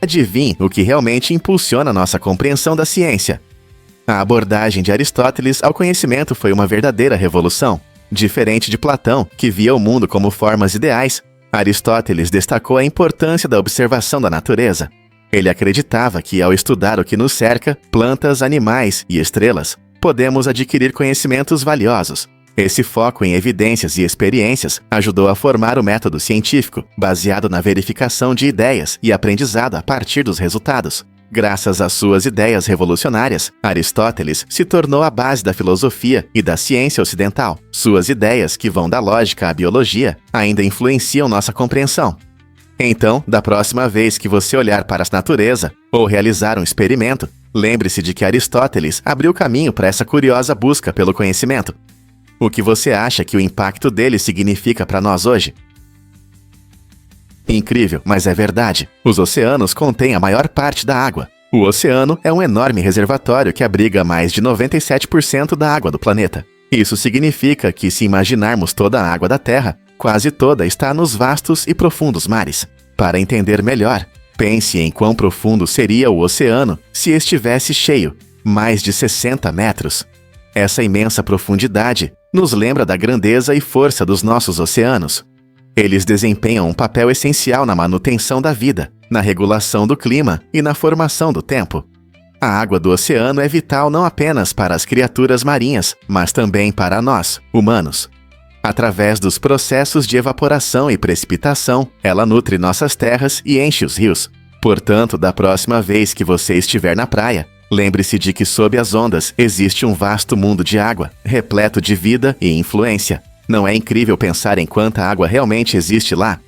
Adivinhe o que realmente impulsiona nossa compreensão da ciência. A abordagem de Aristóteles ao conhecimento foi uma verdadeira revolução. Diferente de Platão, que via o mundo como formas ideais, Aristóteles destacou a importância da observação da natureza. Ele acreditava que, ao estudar o que nos cerca, plantas, animais e estrelas, podemos adquirir conhecimentos valiosos. Esse foco em evidências e experiências ajudou a formar o método científico, baseado na verificação de ideias e aprendizado a partir dos resultados. Graças às suas ideias revolucionárias, Aristóteles se tornou a base da filosofia e da ciência ocidental. Suas ideias, que vão da lógica à biologia, ainda influenciam nossa compreensão. Então, da próxima vez que você olhar para a natureza ou realizar um experimento, lembre-se de que Aristóteles abriu caminho para essa curiosa busca pelo conhecimento. O que você acha que o impacto dele significa para nós hoje? Incrível, mas é verdade. Os oceanos contêm a maior parte da água. O oceano é um enorme reservatório que abriga mais de 97% da água do planeta. Isso significa que, se imaginarmos toda a água da Terra, quase toda está nos vastos e profundos mares. Para entender melhor, pense em quão profundo seria o oceano se estivesse cheio, mais de 60 metros. Essa imensa profundidade nos lembra da grandeza e força dos nossos oceanos. Eles desempenham um papel essencial na manutenção da vida, na regulação do clima e na formação do tempo. A água do oceano é vital não apenas para as criaturas marinhas, mas também para nós, humanos. Através dos processos de evaporação e precipitação, ela nutre nossas terras e enche os rios. Portanto, da próxima vez que você estiver na praia, lembre-se de que sob as ondas existe um vasto mundo de água, repleto de vida e influência. Não é incrível pensar em quanta água realmente existe lá?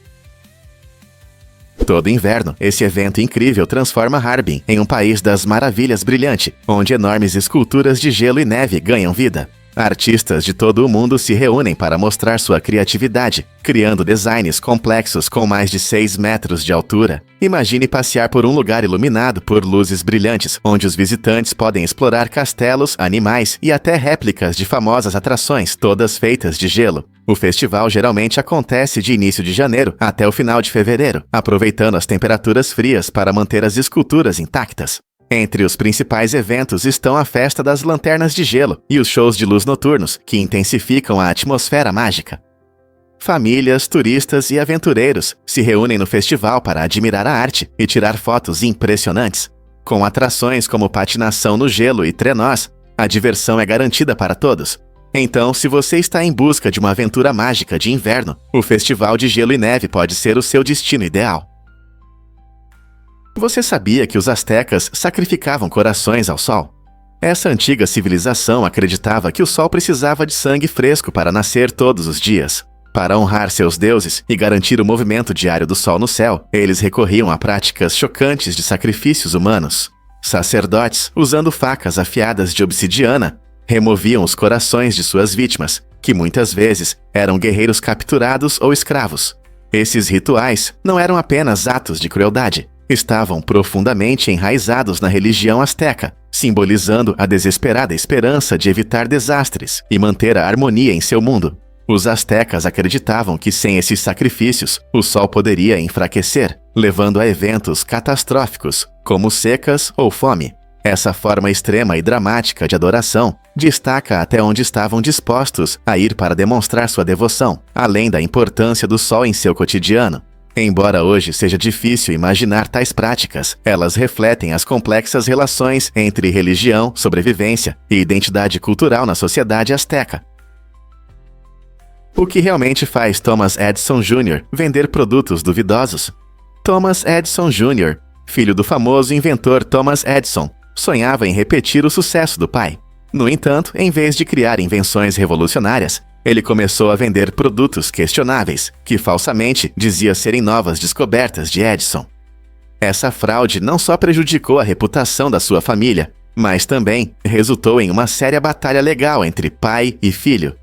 Todo inverno, esse evento incrível transforma Harbin em um país das maravilhas brilhante, onde enormes esculturas de gelo e neve ganham vida. Artistas de todo o mundo se reúnem para mostrar sua criatividade, criando designs complexos com mais de 6 metros de altura. Imagine passear por um lugar iluminado por luzes brilhantes, onde os visitantes podem explorar castelos, animais e até réplicas de famosas atrações, todas feitas de gelo. O festival geralmente acontece de início de janeiro até o final de fevereiro, aproveitando as temperaturas frias para manter as esculturas intactas. Entre os principais eventos estão a Festa das Lanternas de Gelo e os shows de luz noturnos, que intensificam a atmosfera mágica. Famílias, turistas e aventureiros se reúnem no festival para admirar a arte e tirar fotos impressionantes. Com atrações como patinação no gelo e trenós, a diversão é garantida para todos. Então, se você está em busca de uma aventura mágica de inverno, o Festival de Gelo e Neve pode ser o seu destino ideal. Você sabia que os astecas sacrificavam corações ao sol? Essa antiga civilização acreditava que o sol precisava de sangue fresco para nascer todos os dias. Para honrar seus deuses e garantir o movimento diário do sol no céu, eles recorriam a práticas chocantes de sacrifícios humanos. Sacerdotes, usando facas afiadas de obsidiana, removiam os corações de suas vítimas, que muitas vezes eram guerreiros capturados ou escravos. Esses rituais não eram apenas atos de crueldade. Estavam profundamente enraizados na religião asteca, simbolizando a desesperada esperança de evitar desastres e manter a harmonia em seu mundo. Os astecas acreditavam que sem esses sacrifícios, o sol poderia enfraquecer, levando a eventos catastróficos, como secas ou fome. Essa forma extrema e dramática de adoração destaca até onde estavam dispostos a ir para demonstrar sua devoção, além da importância do sol em seu cotidiano. Embora hoje seja difícil imaginar tais práticas, elas refletem as complexas relações entre religião, sobrevivência e identidade cultural na sociedade asteca. O que realmente faz Thomas Edison Jr. vender produtos duvidosos? Thomas Edison Jr., filho do famoso inventor Thomas Edison, sonhava em repetir o sucesso do pai. No entanto, em vez de criar invenções revolucionárias, ele começou a vender produtos questionáveis, que falsamente dizia serem novas descobertas de Edison. Essa fraude não só prejudicou a reputação da sua família, mas também resultou em uma séria batalha legal entre pai e filho.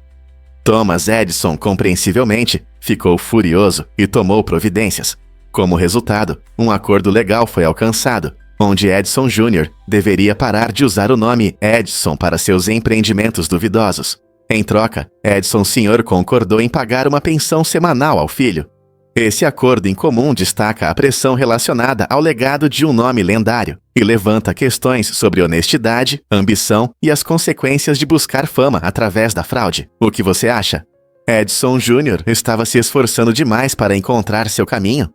Thomas Edison, compreensivelmente, ficou furioso e tomou providências. Como resultado, um acordo legal foi alcançado, onde Edison Jr. deveria parar de usar o nome Edison para seus empreendimentos duvidosos. Em troca, Edison Sr. concordou em pagar uma pensão semanal ao filho. Esse acordo em comum destaca a pressão relacionada ao legado de um nome lendário. e levanta questões sobre honestidade, ambição e as consequências de buscar fama através da fraude. O que você acha? Edison Jr. estava se esforçando demais para encontrar seu caminho?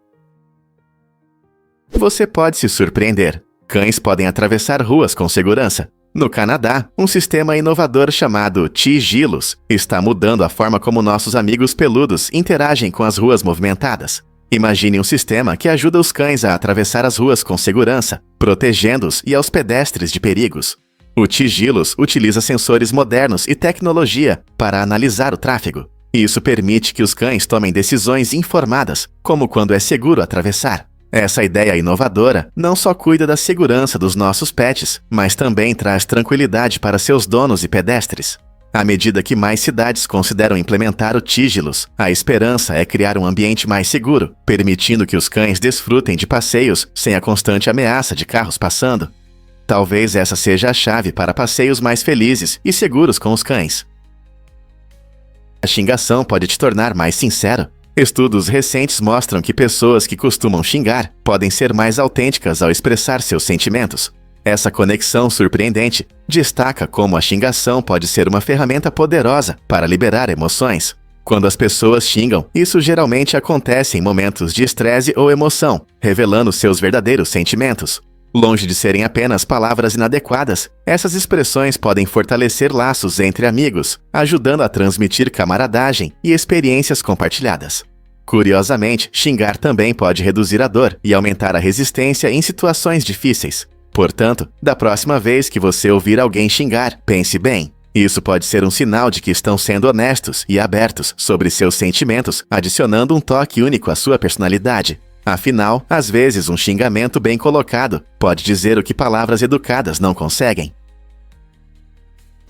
Você pode se surpreender. Cães podem atravessar ruas com segurança. No Canadá, um sistema inovador chamado Tigilos está mudando a forma como nossos amigos peludos interagem com as ruas movimentadas. Imagine um sistema que ajuda os cães a atravessar as ruas com segurança, protegendo-os e aos pedestres de perigos. O Tigilos utiliza sensores modernos e tecnologia para analisar o tráfego. Isso permite que os cães tomem decisões informadas, como quando é seguro atravessar. Essa ideia inovadora não só cuida da segurança dos nossos pets, mas também traz tranquilidade para seus donos e pedestres. À medida que mais cidades consideram implementar o Tigilos, a esperança é criar um ambiente mais seguro, permitindo que os cães desfrutem de passeios sem a constante ameaça de carros passando. Talvez essa seja a chave para passeios mais felizes e seguros com os cães. A xingação pode te tornar mais sincero. Estudos recentes mostram que pessoas que costumam xingar podem ser mais autênticas ao expressar seus sentimentos. Essa conexão surpreendente destaca como a xingação pode ser uma ferramenta poderosa para liberar emoções. Quando as pessoas xingam, isso geralmente acontece em momentos de estresse ou emoção, revelando seus verdadeiros sentimentos. Longe de serem apenas palavras inadequadas, essas expressões podem fortalecer laços entre amigos, ajudando a transmitir camaradagem e experiências compartilhadas. Curiosamente, xingar também pode reduzir a dor e aumentar a resistência em situações difíceis. Portanto, da próxima vez que você ouvir alguém xingar, pense bem. Isso pode ser um sinal de que estão sendo honestos e abertos sobre seus sentimentos, adicionando um toque único à sua personalidade. Afinal, às vezes um xingamento bem colocado pode dizer o que palavras educadas não conseguem.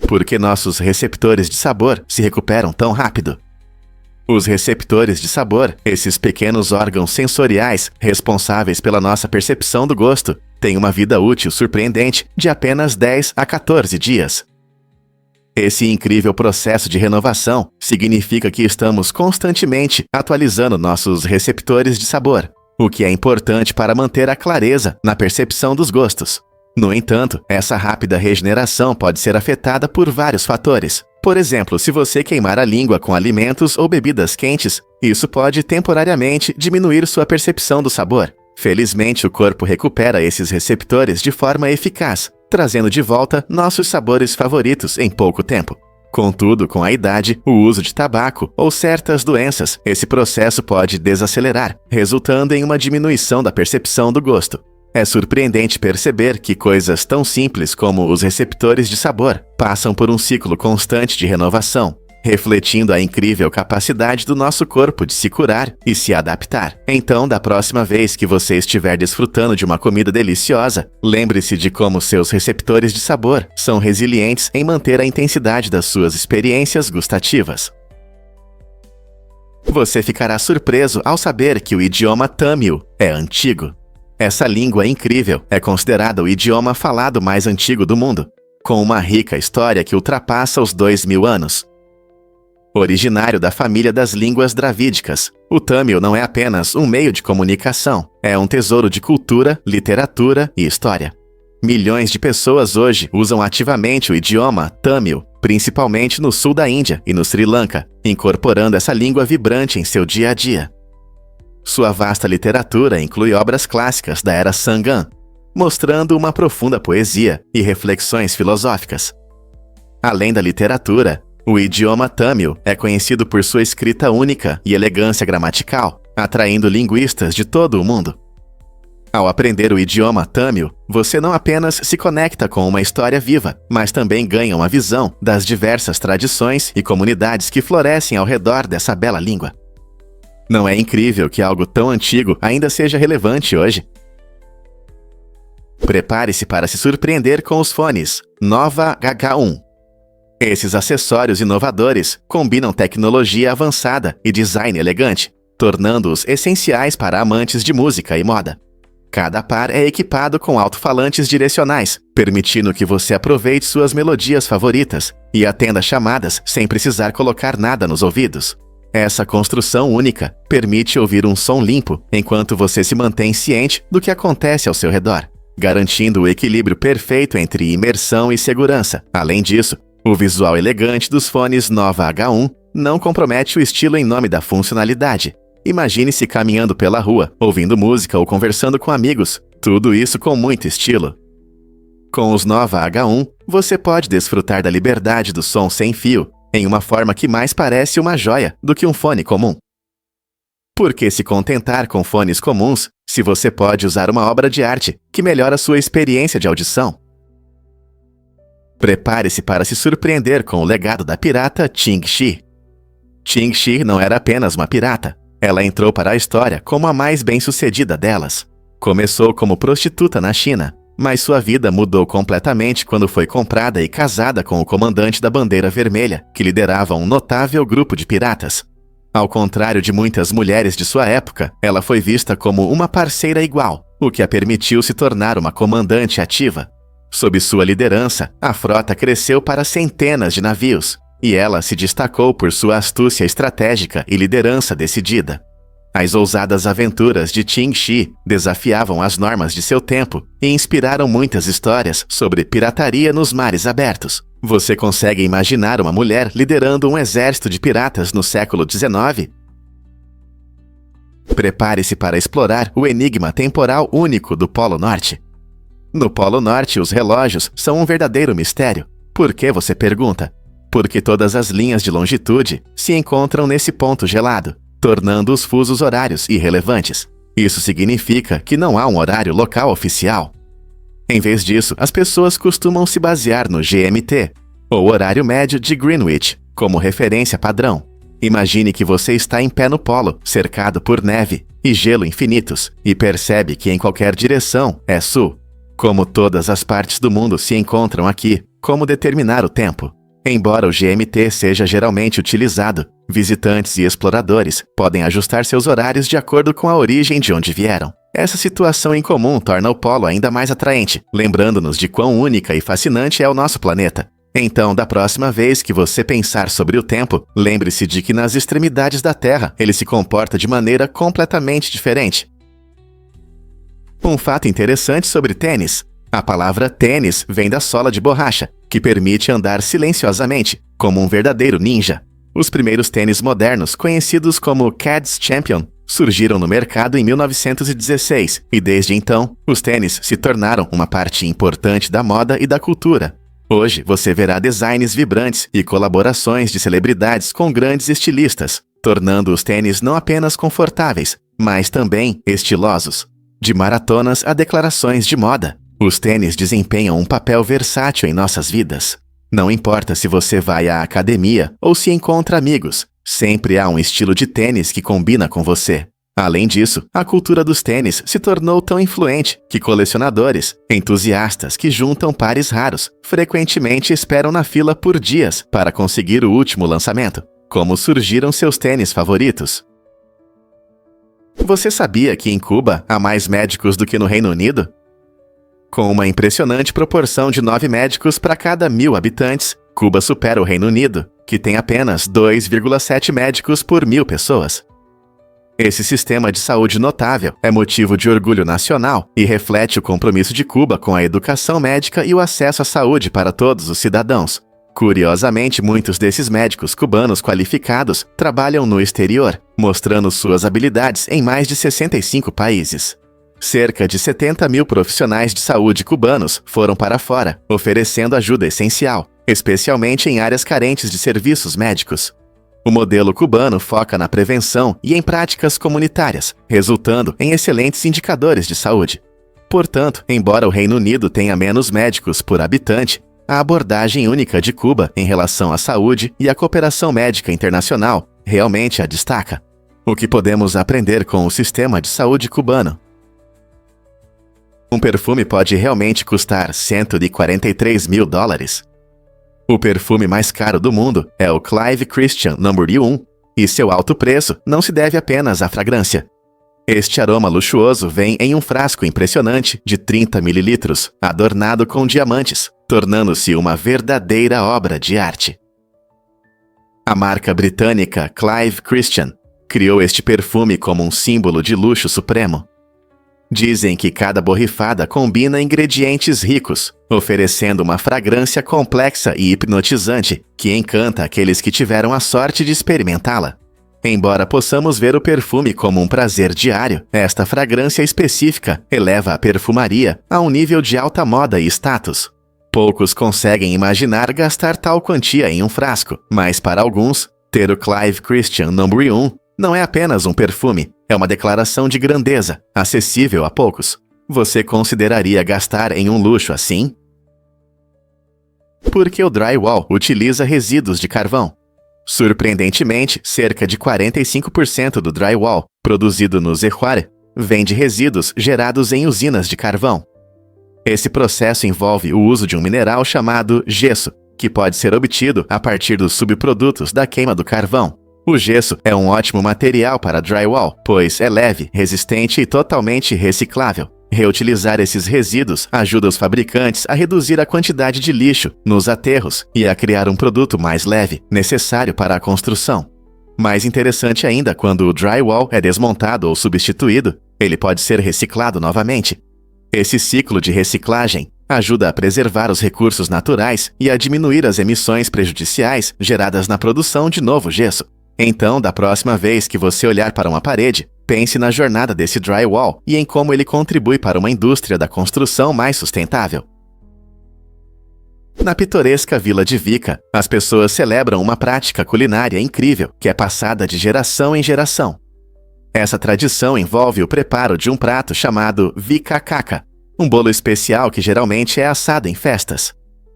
Por que nossos receptores de sabor se recuperam tão rápido? Os receptores de sabor, esses pequenos órgãos sensoriais responsáveis pela nossa percepção do gosto, têm uma vida útil surpreendente de apenas 10 a 14 dias. Esse incrível processo de renovação significa que estamos constantemente atualizando nossos receptores de sabor, o que é importante para manter a clareza na percepção dos gostos. No entanto, essa rápida regeneração pode ser afetada por vários fatores. Por exemplo, se você queimar a língua com alimentos ou bebidas quentes, isso pode temporariamente diminuir sua percepção do sabor. Felizmente, o corpo recupera esses receptores de forma eficaz, trazendo de volta nossos sabores favoritos em pouco tempo. Contudo, com a idade, o uso de tabaco ou certas doenças, esse processo pode desacelerar, resultando em uma diminuição da percepção do gosto. É surpreendente perceber que coisas tão simples como os receptores de sabor passam por um ciclo constante de renovação, refletindo a incrível capacidade do nosso corpo de se curar e se adaptar. Então, da próxima vez que você estiver desfrutando de uma comida deliciosa, lembre-se de como seus receptores de sabor são resilientes em manter a intensidade das suas experiências gustativas. Você ficará surpreso ao saber que o idioma Tamil é antigo. Essa língua incrível é considerada o idioma falado mais antigo do mundo, com uma rica história que ultrapassa os 2000 anos. Originário da família das línguas dravídicas, o Tamil não é apenas um meio de comunicação, é um tesouro de cultura, literatura e história. Milhões de pessoas hoje usam ativamente o idioma Tamil, principalmente no sul da Índia e no Sri Lanka, incorporando essa língua vibrante em seu dia a dia. Sua vasta literatura inclui obras clássicas da era Sangam, mostrando uma profunda poesia e reflexões filosóficas. Além da literatura, o idioma Tamil é conhecido por sua escrita única e elegância gramatical, atraindo linguistas de todo o mundo. Ao aprender o idioma Tamil, você não apenas se conecta com uma história viva, mas também ganha uma visão das diversas tradições e comunidades que florescem ao redor dessa bela língua. Não é incrível que algo tão antigo ainda seja relevante hoje? Prepare-se para se surpreender com os fones Nova H1. Esses acessórios inovadores combinam tecnologia avançada e design elegante, tornando-os essenciais para amantes de música e moda. Cada par é equipado com alto-falantes direcionais, permitindo que você aproveite suas melodias favoritas e atenda chamadas sem precisar colocar nada nos ouvidos. Essa construção única permite ouvir um som limpo enquanto você se mantém ciente do que acontece ao seu redor. garantindo o equilíbrio perfeito entre imersão e segurança. Além disso, o visual elegante dos fones Nova H1 não compromete o estilo em nome da funcionalidade. Imagine-se caminhando pela rua, ouvindo música ou conversando com amigos, tudo isso com muito estilo. Com os Nova H1, você pode desfrutar da liberdade do som sem fio, em uma forma que mais parece uma joia do que um fone comum. Por que se contentar com fones comuns, se você pode usar uma obra de arte que melhora sua experiência de audição? Prepare-se para se surpreender com o legado da pirata Ching Shi. Ching Shi não era apenas uma pirata. Ela entrou para a história como a mais bem-sucedida delas. Começou como prostituta na China, mas sua vida mudou completamente quando foi comprada e casada com o comandante da Bandeira Vermelha, que liderava um notável grupo de piratas. Ao contrário de muitas mulheres de sua época, ela foi vista como uma parceira igual, o que a permitiu se tornar uma comandante ativa. Sob sua liderança, a frota cresceu para centenas de navios, e ela se destacou por sua astúcia estratégica e liderança decidida. As ousadas aventuras de Ching Shi desafiavam as normas de seu tempo e inspiraram muitas histórias sobre pirataria nos mares abertos. Você consegue imaginar uma mulher liderando um exército de piratas no século XIX? Prepare-se para explorar o enigma temporal único do Polo Norte. No Polo Norte, os relógios são um verdadeiro mistério. Por que, você pergunta? Porque todas as linhas de longitude se encontram nesse ponto gelado, tornando os fusos horários irrelevantes. Isso significa que não há um horário local oficial. Em vez disso, as pessoas costumam se basear no GMT, ou horário médio de Greenwich, como referência padrão. Imagine que você está em pé no polo, cercado por neve e gelo infinitos, e percebe que em qualquer direção é sul. Como todas as partes do mundo se encontram aqui, como determinar o tempo? Embora o GMT seja geralmente utilizado, visitantes e exploradores podem ajustar seus horários de acordo com a origem de onde vieram. Essa situação incomum torna o polo ainda mais atraente, lembrando-nos de quão única e fascinante é o nosso planeta. Então, da próxima vez que você pensar sobre o tempo, lembre-se de que nas extremidades da Terra ele se comporta de maneira completamente diferente. Um fato interessante sobre tênis. A palavra tênis vem da sola de borracha, que permite andar silenciosamente, como um verdadeiro ninja. Os primeiros tênis modernos, conhecidos como Keds Champion, surgiram no mercado em 1916 e desde então, os tênis se tornaram uma parte importante da moda e da cultura. Hoje, você verá designs vibrantes e colaborações de celebridades com grandes estilistas, tornando os tênis não apenas confortáveis, mas também estilosos. De maratonas a declarações de moda, os tênis desempenham um papel versátil em nossas vidas. Não importa se você vai à academia ou se encontra amigos, sempre há um estilo de tênis que combina com você. Além disso, a cultura dos tênis se tornou tão influente que colecionadores, entusiastas que juntam pares raros, frequentemente esperam na fila por dias para conseguir o último lançamento. Como surgiram seus tênis favoritos? Você sabia que em Cuba há mais médicos do que no Reino Unido? Com uma impressionante proporção de 9 médicos para cada 1.000 habitantes, Cuba supera o Reino Unido, que tem apenas 2,7 médicos por 1.000 pessoas. Esse sistema de saúde notável é motivo de orgulho nacional e reflete o compromisso de Cuba com a educação médica e o acesso à saúde para todos os cidadãos. Curiosamente, muitos desses médicos cubanos qualificados trabalham no exterior, mostrando suas habilidades em mais de 65 países. Cerca de 70.000 profissionais de saúde cubanos foram para fora, oferecendo ajuda essencial, especialmente em áreas carentes de serviços médicos. O modelo cubano foca na prevenção e em práticas comunitárias, resultando em excelentes indicadores de saúde. Portanto, embora o Reino Unido tenha menos médicos por habitante, a abordagem única de Cuba em relação à saúde e à cooperação médica internacional realmente a destaca. O que podemos aprender com o sistema de saúde cubano? Um perfume pode realmente custar $143.000. O perfume mais caro do mundo é o Clive Christian No. 1, e seu alto preço não se deve apenas à fragrância. Este aroma luxuoso vem em um frasco impressionante de 30 ml, adornado com diamantes, tornando-se uma verdadeira obra de arte. A marca britânica Clive Christian criou este perfume como um símbolo de luxo supremo. Dizem que cada borrifada combina ingredientes ricos, oferecendo uma fragrância complexa e hipnotizante que encanta aqueles que tiveram a sorte de experimentá-la. Embora possamos ver o perfume como um prazer diário, esta fragrância específica eleva a perfumaria a um nível de alta moda e status. Poucos conseguem imaginar gastar tal quantia em um frasco, mas para alguns, ter o Clive Christian No. 1 não é apenas um perfume, é uma declaração de grandeza, acessível a poucos. Você consideraria gastar em um luxo assim? Porque o drywall utiliza resíduos de carvão. Surpreendentemente, cerca de 45% do drywall produzido no Zehuare vem de resíduos gerados em usinas de carvão. Esse processo envolve o uso de um mineral chamado gesso, que pode ser obtido a partir dos subprodutos da queima do carvão. O gesso é um ótimo material para drywall, pois é leve, resistente e totalmente reciclável. Reutilizar esses resíduos ajuda os fabricantes a reduzir a quantidade de lixo nos aterros e a criar um produto mais leve, necessário para a construção. Mais interessante ainda, quando o drywall é desmontado ou substituído, ele pode ser reciclado novamente. Esse ciclo de reciclagem ajuda a preservar os recursos naturais e a diminuir as emissões prejudiciais geradas na produção de novo gesso. Então, da próxima vez que você olhar para uma parede, pense na jornada desse drywall e em como ele contribui para uma indústria da construção mais sustentável. Na pitoresca vila de Vika, as pessoas celebram uma prática culinária incrível que é passada de geração em geração. Essa tradição envolve o preparo de um prato chamado Vika Kaka, um bolo especial que geralmente é assado em festas.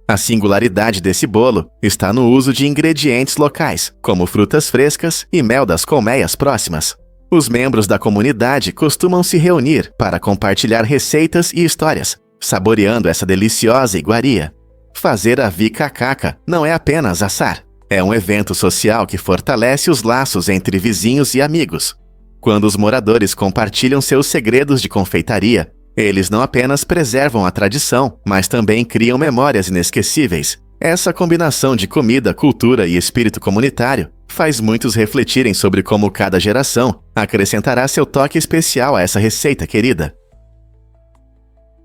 A singularidade desse bolo está no uso de ingredientes locais, como frutas frescas e mel das colmeias próximas. Os membros da comunidade costumam se reunir para compartilhar receitas e histórias, saboreando essa deliciosa iguaria. Fazer a Vika Kaka não é apenas assar, é um evento social que fortalece os laços entre vizinhos e amigos. Quando os moradores compartilham seus segredos de confeitaria, eles não apenas preservam a tradição, mas também criam memórias inesquecíveis. Essa combinação de comida, cultura e espírito comunitário faz muitos refletirem sobre como cada geração acrescentará seu toque especial a essa receita querida.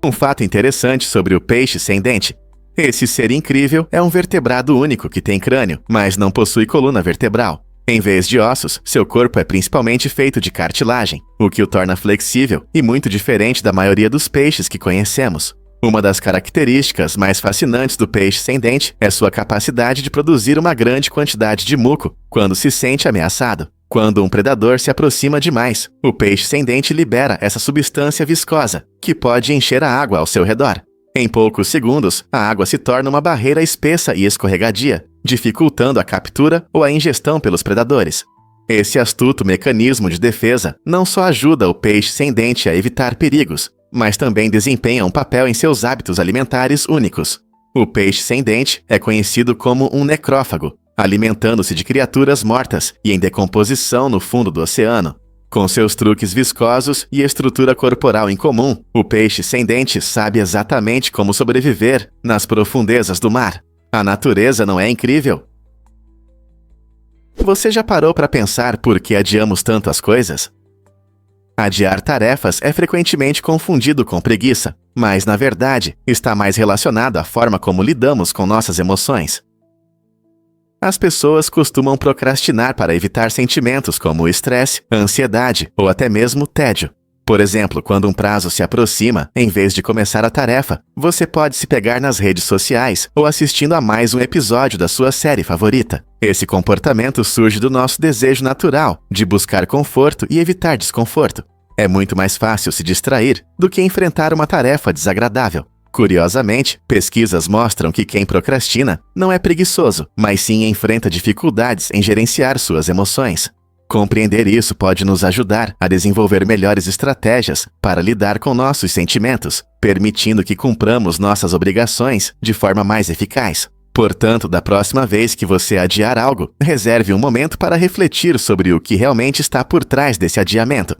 Um fato interessante sobre o peixe sem dente. Esse ser incrível é um vertebrado único que tem crânio, mas não possui coluna vertebral. Em vez de ossos, seu corpo é principalmente feito de cartilagem, o que o torna flexível e muito diferente da maioria dos peixes que conhecemos. Uma das características mais fascinantes do peixe sem dente é sua capacidade de produzir uma grande quantidade de muco quando se sente ameaçado. Quando um predador se aproxima demais, o peixe sem dente libera essa substância viscosa, que pode encher a água ao seu redor. Em poucos segundos, a água se torna uma barreira espessa e escorregadia, dificultando a captura ou a ingestão pelos predadores. Esse astuto mecanismo de defesa não só ajuda o peixe sem dente a evitar perigos, mas também desempenha um papel em seus hábitos alimentares únicos. O peixe sem dente é conhecido como um necrófago, alimentando-se de criaturas mortas e em decomposição no fundo do oceano. Com seus truques viscosos e estrutura corporal incomum, o peixe sem dente sabe exatamente como sobreviver nas profundezas do mar. A natureza não é incrível? Você já parou para pensar por que adiamos tanto as coisas? Adiar tarefas é frequentemente confundido com preguiça, mas, na verdade, está mais relacionado à forma como lidamos com nossas emoções. As pessoas costumam procrastinar para evitar sentimentos como estresse, ansiedade ou até mesmo tédio. Por exemplo, quando um prazo se aproxima, em vez de começar a tarefa, você pode se pegar nas redes sociais ou assistindo a mais um episódio da sua série favorita. Esse comportamento surge do nosso desejo natural de buscar conforto e evitar desconforto. É muito mais fácil se distrair do que enfrentar uma tarefa desagradável. Curiosamente, pesquisas mostram que quem procrastina não é preguiçoso, mas sim enfrenta dificuldades em gerenciar suas emoções. Compreender isso pode nos ajudar a desenvolver melhores estratégias para lidar com nossos sentimentos, permitindo que cumpramos nossas obrigações de forma mais eficaz. Portanto, da próxima vez que você adiar algo, reserve um momento para refletir sobre o que realmente está por trás desse adiamento.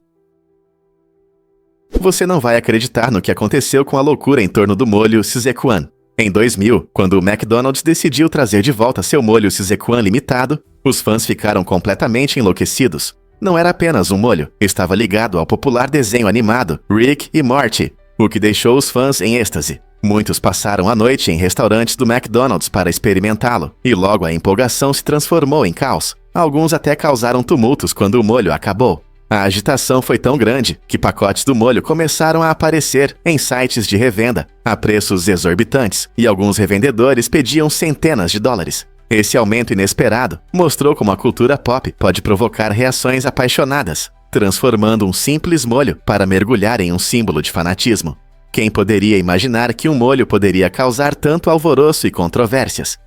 Você não vai acreditar no que aconteceu com a loucura em torno do molho Szechuan. Em 2000, quando o McDonald's decidiu trazer de volta seu molho Szechuan limitado, os fãs ficaram completamente enlouquecidos. Não era apenas um molho, estava ligado ao popular desenho animado Rick e Morty, o que deixou os fãs em êxtase. Muitos passaram a noite em restaurantes do McDonald's para experimentá-lo, e logo a empolgação se transformou em caos. Alguns até causaram tumultos quando o molho acabou. A agitação foi tão grande que pacotes do molho começaram a aparecer em sites de revenda a preços exorbitantes, e alguns revendedores pediam centenas de dólares. Esse aumento inesperado mostrou como a cultura pop pode provocar reações apaixonadas, transformando um simples molho para mergulhar em um símbolo de fanatismo. Quem poderia imaginar que um molho poderia causar tanto alvoroço e controvérsias?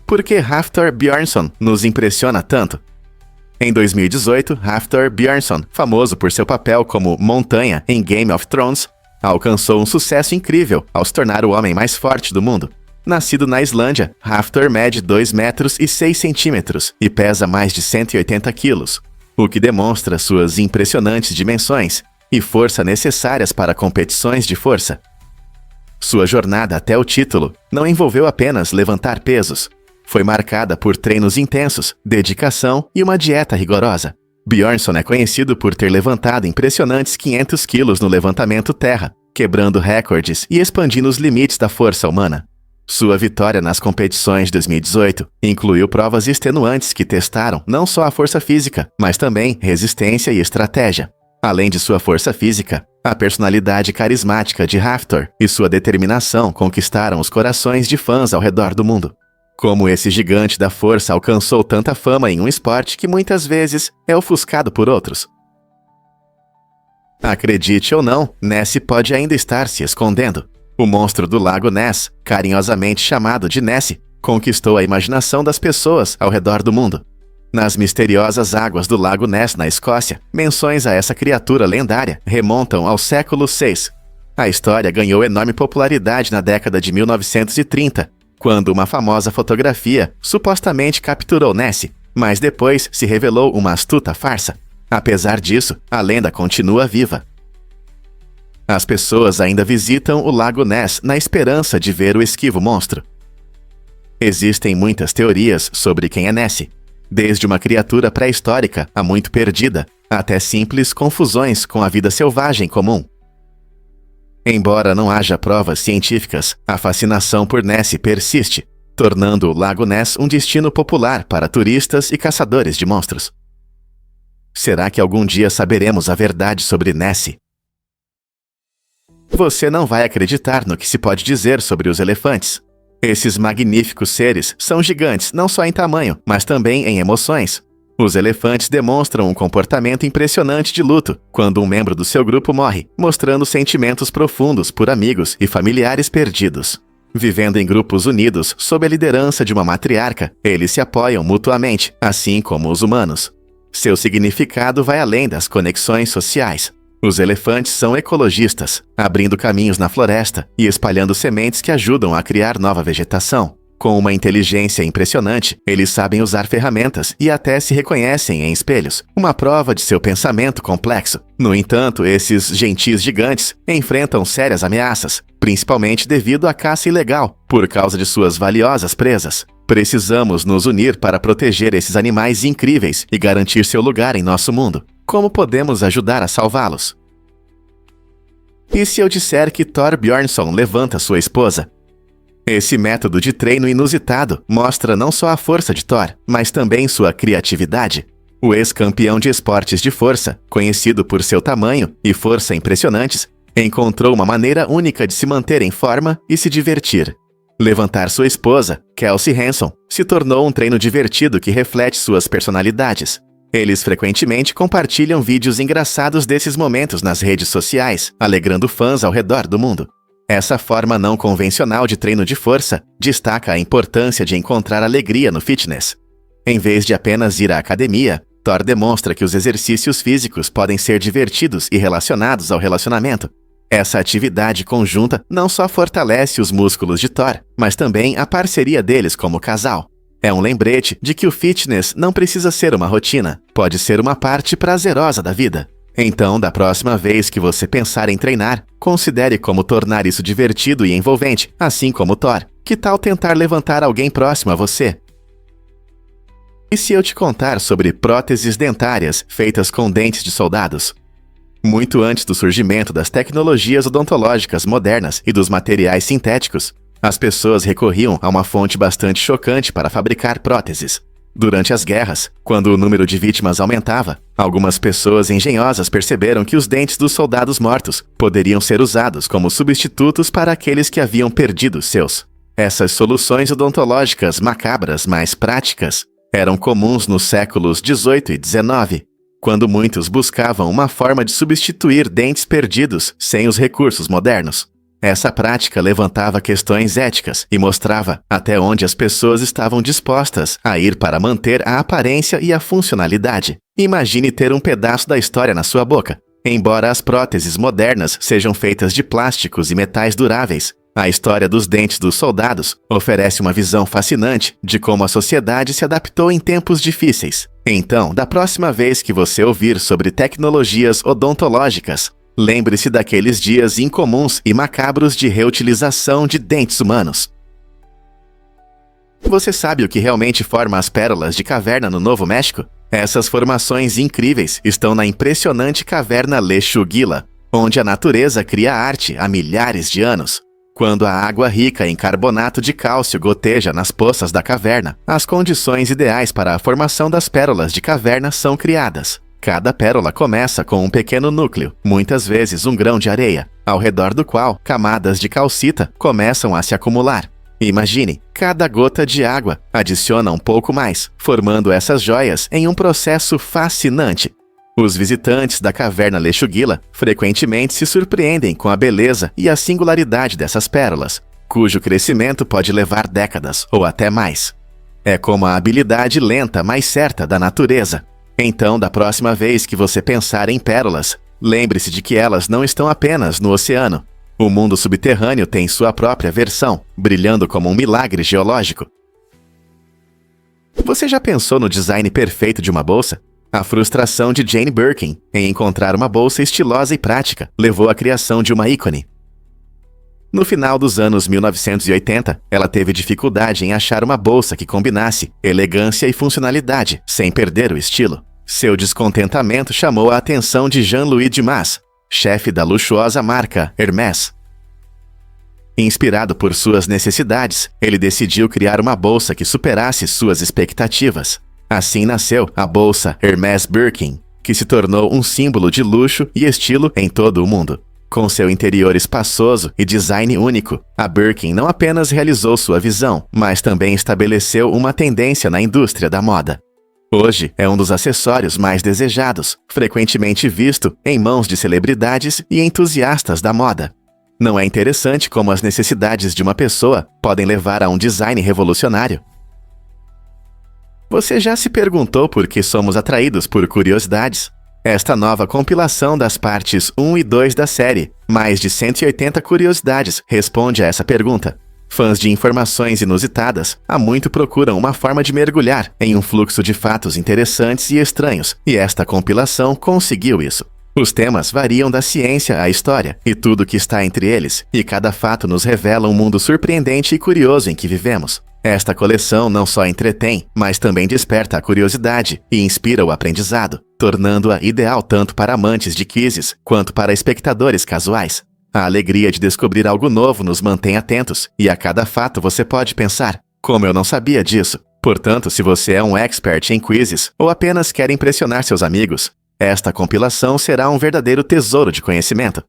Por que Hafthor Bjornsson nos impressiona tanto? Em 2018, Hafthor Bjornsson, famoso por seu papel como Montanha em Game of Thrones, alcançou um sucesso incrível ao se tornar o homem mais forte do mundo. Nascido na Islândia, Hafthor mede 2 metros e 6 centímetros e pesa mais de 180 quilos, o que demonstra suas impressionantes dimensões e força necessárias para competições de força. Sua jornada até o título não envolveu apenas levantar pesos. Foi marcada por treinos intensos, dedicação e uma dieta rigorosa. Bjornsson é conhecido por ter levantado impressionantes 500 quilos no levantamento terra, quebrando recordes e expandindo os limites da força humana. Sua vitória nas competições de 2018 incluiu provas extenuantes que testaram não só a força física, mas também resistência e estratégia. Além de sua força física, a personalidade carismática de Hafthor e sua determinação conquistaram os corações de fãs ao redor do mundo. Como esse gigante da força alcançou tanta fama em um esporte que muitas vezes é ofuscado por outros? Acredite ou não, Nessie pode ainda estar se escondendo. O monstro do lago Ness, carinhosamente chamado de Nessie, conquistou a imaginação das pessoas ao redor do mundo. Nas misteriosas águas do lago Ness, na Escócia, menções a essa criatura lendária remontam ao século VI. A história ganhou enorme popularidade na década de 1930, quando uma famosa fotografia supostamente capturou Nessie, mas depois se revelou uma astuta farsa. Apesar disso, a lenda continua viva. As pessoas ainda visitam o lago Ness na esperança de ver o esquivo monstro. Existem muitas teorias sobre quem é Nessie, desde uma criatura pré-histórica há muito perdida, até simples confusões com a vida selvagem comum. Embora não haja provas científicas, a fascinação por Nessie persiste, tornando o Lago Ness um destino popular para turistas e caçadores de monstros. Será que algum dia saberemos a verdade sobre Nessie? Você não vai acreditar no que se pode dizer sobre os elefantes. Esses magníficos seres são gigantes não só em tamanho, mas também em emoções. Os elefantes demonstram um comportamento impressionante de luto quando um membro do seu grupo morre, mostrando sentimentos profundos por amigos e familiares perdidos. Vivendo em grupos unidos sob a liderança de uma matriarca, eles se apoiam mutuamente, assim como os humanos. Seu significado vai além das conexões sociais. Os elefantes são ecologistas, abrindo caminhos na floresta e espalhando sementes que ajudam a criar nova vegetação. Com uma inteligência impressionante, eles sabem usar ferramentas e até se reconhecem em espelhos, uma prova de seu pensamento complexo. No entanto, esses gentis gigantes enfrentam sérias ameaças, principalmente devido à caça ilegal, por causa de suas valiosas presas. Precisamos nos unir para proteger esses animais incríveis e garantir seu lugar em nosso mundo. Como podemos ajudar a salvá-los? E se eu disser que Thor Bjornsson levanta sua esposa? Esse método de treino inusitado mostra não só a força de Thor, mas também sua criatividade. O ex-campeão de esportes de força, conhecido por seu tamanho e força impressionantes, encontrou uma maneira única de se manter em forma e se divertir. Levantar sua esposa, Kelsey Hanson, se tornou um treino divertido que reflete suas personalidades. Eles frequentemente compartilham vídeos engraçados desses momentos nas redes sociais, alegrando fãs ao redor do mundo. Essa forma não convencional de treino de força destaca a importância de encontrar alegria no fitness. Em vez de apenas ir à academia, Thor demonstra que os exercícios físicos podem ser divertidos e relacionados ao relacionamento. Essa atividade conjunta não só fortalece os músculos de Thor, mas também a parceria deles como casal. É um lembrete de que o fitness não precisa ser uma rotina, pode ser uma parte prazerosa da vida. Então, da próxima vez que você pensar em treinar, considere como tornar isso divertido e envolvente, assim como Thor. Que tal tentar levantar alguém próximo a você? E se eu te contar sobre próteses dentárias feitas com dentes de soldados? Muito antes do surgimento das tecnologias odontológicas modernas e dos materiais sintéticos, as pessoas recorriam a uma fonte bastante chocante para fabricar próteses. Durante as guerras, quando o número de vítimas aumentava, algumas pessoas engenhosas perceberam que os dentes dos soldados mortos poderiam ser usados como substitutos para aqueles que haviam perdido os seus. Essas soluções odontológicas macabras, mas práticas, eram comuns nos séculos XVIII e XIX, quando muitos buscavam uma forma de substituir dentes perdidos sem os recursos modernos. Essa prática levantava questões éticas e mostrava até onde as pessoas estavam dispostas a ir para manter a aparência e a funcionalidade. Imagine ter um pedaço da história na sua boca. Embora as próteses modernas sejam feitas de plásticos e metais duráveis, a história dos dentes dos soldados oferece uma visão fascinante de como a sociedade se adaptou em tempos difíceis. Então, da próxima vez que você ouvir sobre tecnologias odontológicas, lembre-se daqueles dias incomuns e macabros de reutilização de dentes humanos. Você sabe o que realmente forma as pérolas de caverna no Novo México? Essas formações incríveis estão na impressionante caverna Lechugila, onde a natureza cria arte há milhares de anos. Quando a água rica em carbonato de cálcio goteja nas poças da caverna, as condições ideais para a formação das pérolas de caverna são criadas. Cada pérola começa com um pequeno núcleo, muitas vezes um grão de areia, ao redor do qual camadas de calcita começam a se acumular. Imagine, cada gota de água adiciona um pouco mais, formando essas joias em um processo fascinante. Os visitantes da caverna Lechugila frequentemente se surpreendem com a beleza e a singularidade dessas pérolas, cujo crescimento pode levar décadas ou até mais. É como a habilidade lenta, mas certa da natureza. Então, da próxima vez que você pensar em pérolas, lembre-se de que elas não estão apenas no oceano. O mundo subterrâneo tem sua própria versão, brilhando como um milagre geológico. Você já pensou no design perfeito de uma bolsa? A frustração de Jane Birkin em encontrar uma bolsa estilosa e prática levou à criação de uma ícone. No final dos anos 1980, ela teve dificuldade em achar uma bolsa que combinasse elegância e funcionalidade, sem perder o estilo. Seu descontentamento chamou a atenção de Jean-Louis Dumas, chefe da luxuosa marca Hermès. Inspirado por suas necessidades, ele decidiu criar uma bolsa que superasse suas expectativas. Assim nasceu a bolsa Hermès Birkin, que se tornou um símbolo de luxo e estilo em todo o mundo. Com seu interior espaçoso e design único, a Birkin não apenas realizou sua visão, mas também estabeleceu uma tendência na indústria da moda. Hoje é um dos acessórios mais desejados, frequentemente visto em mãos de celebridades e entusiastas da moda. Não é interessante como as necessidades de uma pessoa podem levar a um design revolucionário? Você já se perguntou por que somos atraídos por curiosidades? Esta nova compilação das partes 1 e 2 da série, mais de 180 curiosidades, responde a essa pergunta. Fãs de informações inusitadas há muito procuram uma forma de mergulhar em um fluxo de fatos interessantes e estranhos, e esta compilação conseguiu isso. Os temas variam da ciência à história, e tudo que está entre eles, e cada fato nos revela um mundo surpreendente e curioso em que vivemos. Esta coleção não só entretém, mas também desperta a curiosidade e inspira o aprendizado, tornando-a ideal tanto para amantes de quizzes quanto para espectadores casuais. A alegria de descobrir algo novo nos mantém atentos, e a cada fato você pode pensar, como eu não sabia disso. Portanto, se você é um expert em quizzes ou apenas quer impressionar seus amigos, esta compilação será um verdadeiro tesouro de conhecimento.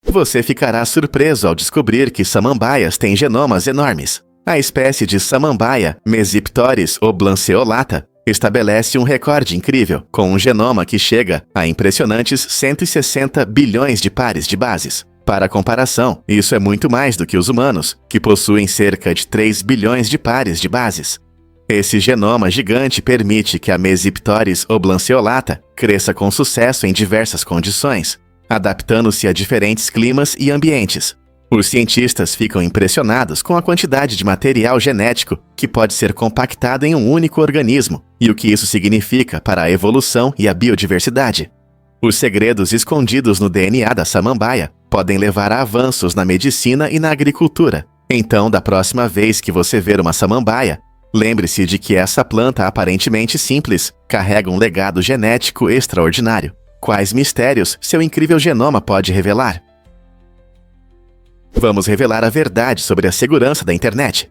Você ficará surpreso ao descobrir que samambaias têm genomas enormes. A espécie de samambaia Mesiptoris oblanceolata estabelece um recorde incrível, com um genoma que chega a impressionantes 160 bilhões de pares de bases. Para comparação, isso é muito mais do que os humanos, que possuem cerca de 3 bilhões de pares de bases. Esse genoma gigante permite que a Mesiptoris oblanceolata cresça com sucesso em diversas condições, adaptando-se a diferentes climas e ambientes. Os cientistas ficam impressionados com a quantidade de material genético que pode ser compactado em um único organismo e o que isso significa para a evolução e a biodiversidade. Os segredos escondidos no DNA da samambaia podem levar a avanços na medicina e na agricultura. Então, da próxima vez que você ver uma samambaia, Lembre-se de que essa planta aparentemente simples carrega um legado genético extraordinário. Quais mistérios seu incrível genoma pode revelar? Vamos revelar a verdade sobre a segurança da internet.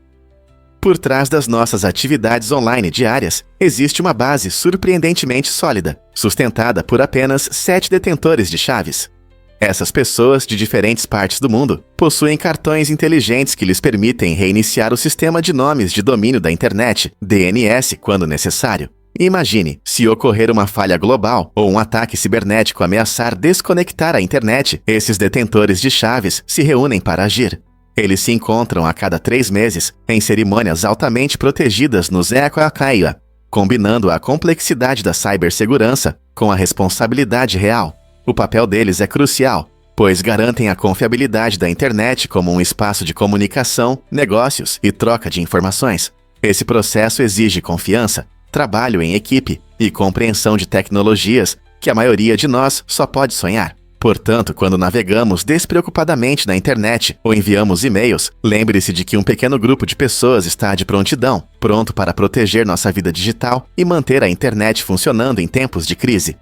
Por trás das nossas atividades online diárias, existe uma base surpreendentemente sólida, sustentada por apenas 7 detentores de chaves. Essas pessoas de diferentes partes do mundo possuem cartões inteligentes que lhes permitem reiniciar o sistema de nomes de domínio da internet, DNS, quando necessário. Imagine, se ocorrer uma falha global ou um ataque cibernético ameaçar desconectar a internet, esses detentores de chaves se reúnem para agir. Eles se encontram a cada 3 meses em cerimônias altamente protegidas no Zeco Akaia, combinando a complexidade da cibersegurança com a responsabilidade real. O papel deles é crucial, pois garantem a confiabilidade da internet como um espaço de comunicação, negócios e troca de informações. Esse processo exige confiança, trabalho em equipe e compreensão de tecnologias que a maioria de nós só pode sonhar. Portanto, quando navegamos despreocupadamente na internet ou enviamos e-mails, lembre-se de que um pequeno grupo de pessoas está de prontidão, pronto para proteger nossa vida digital e manter a internet funcionando em tempos de crise.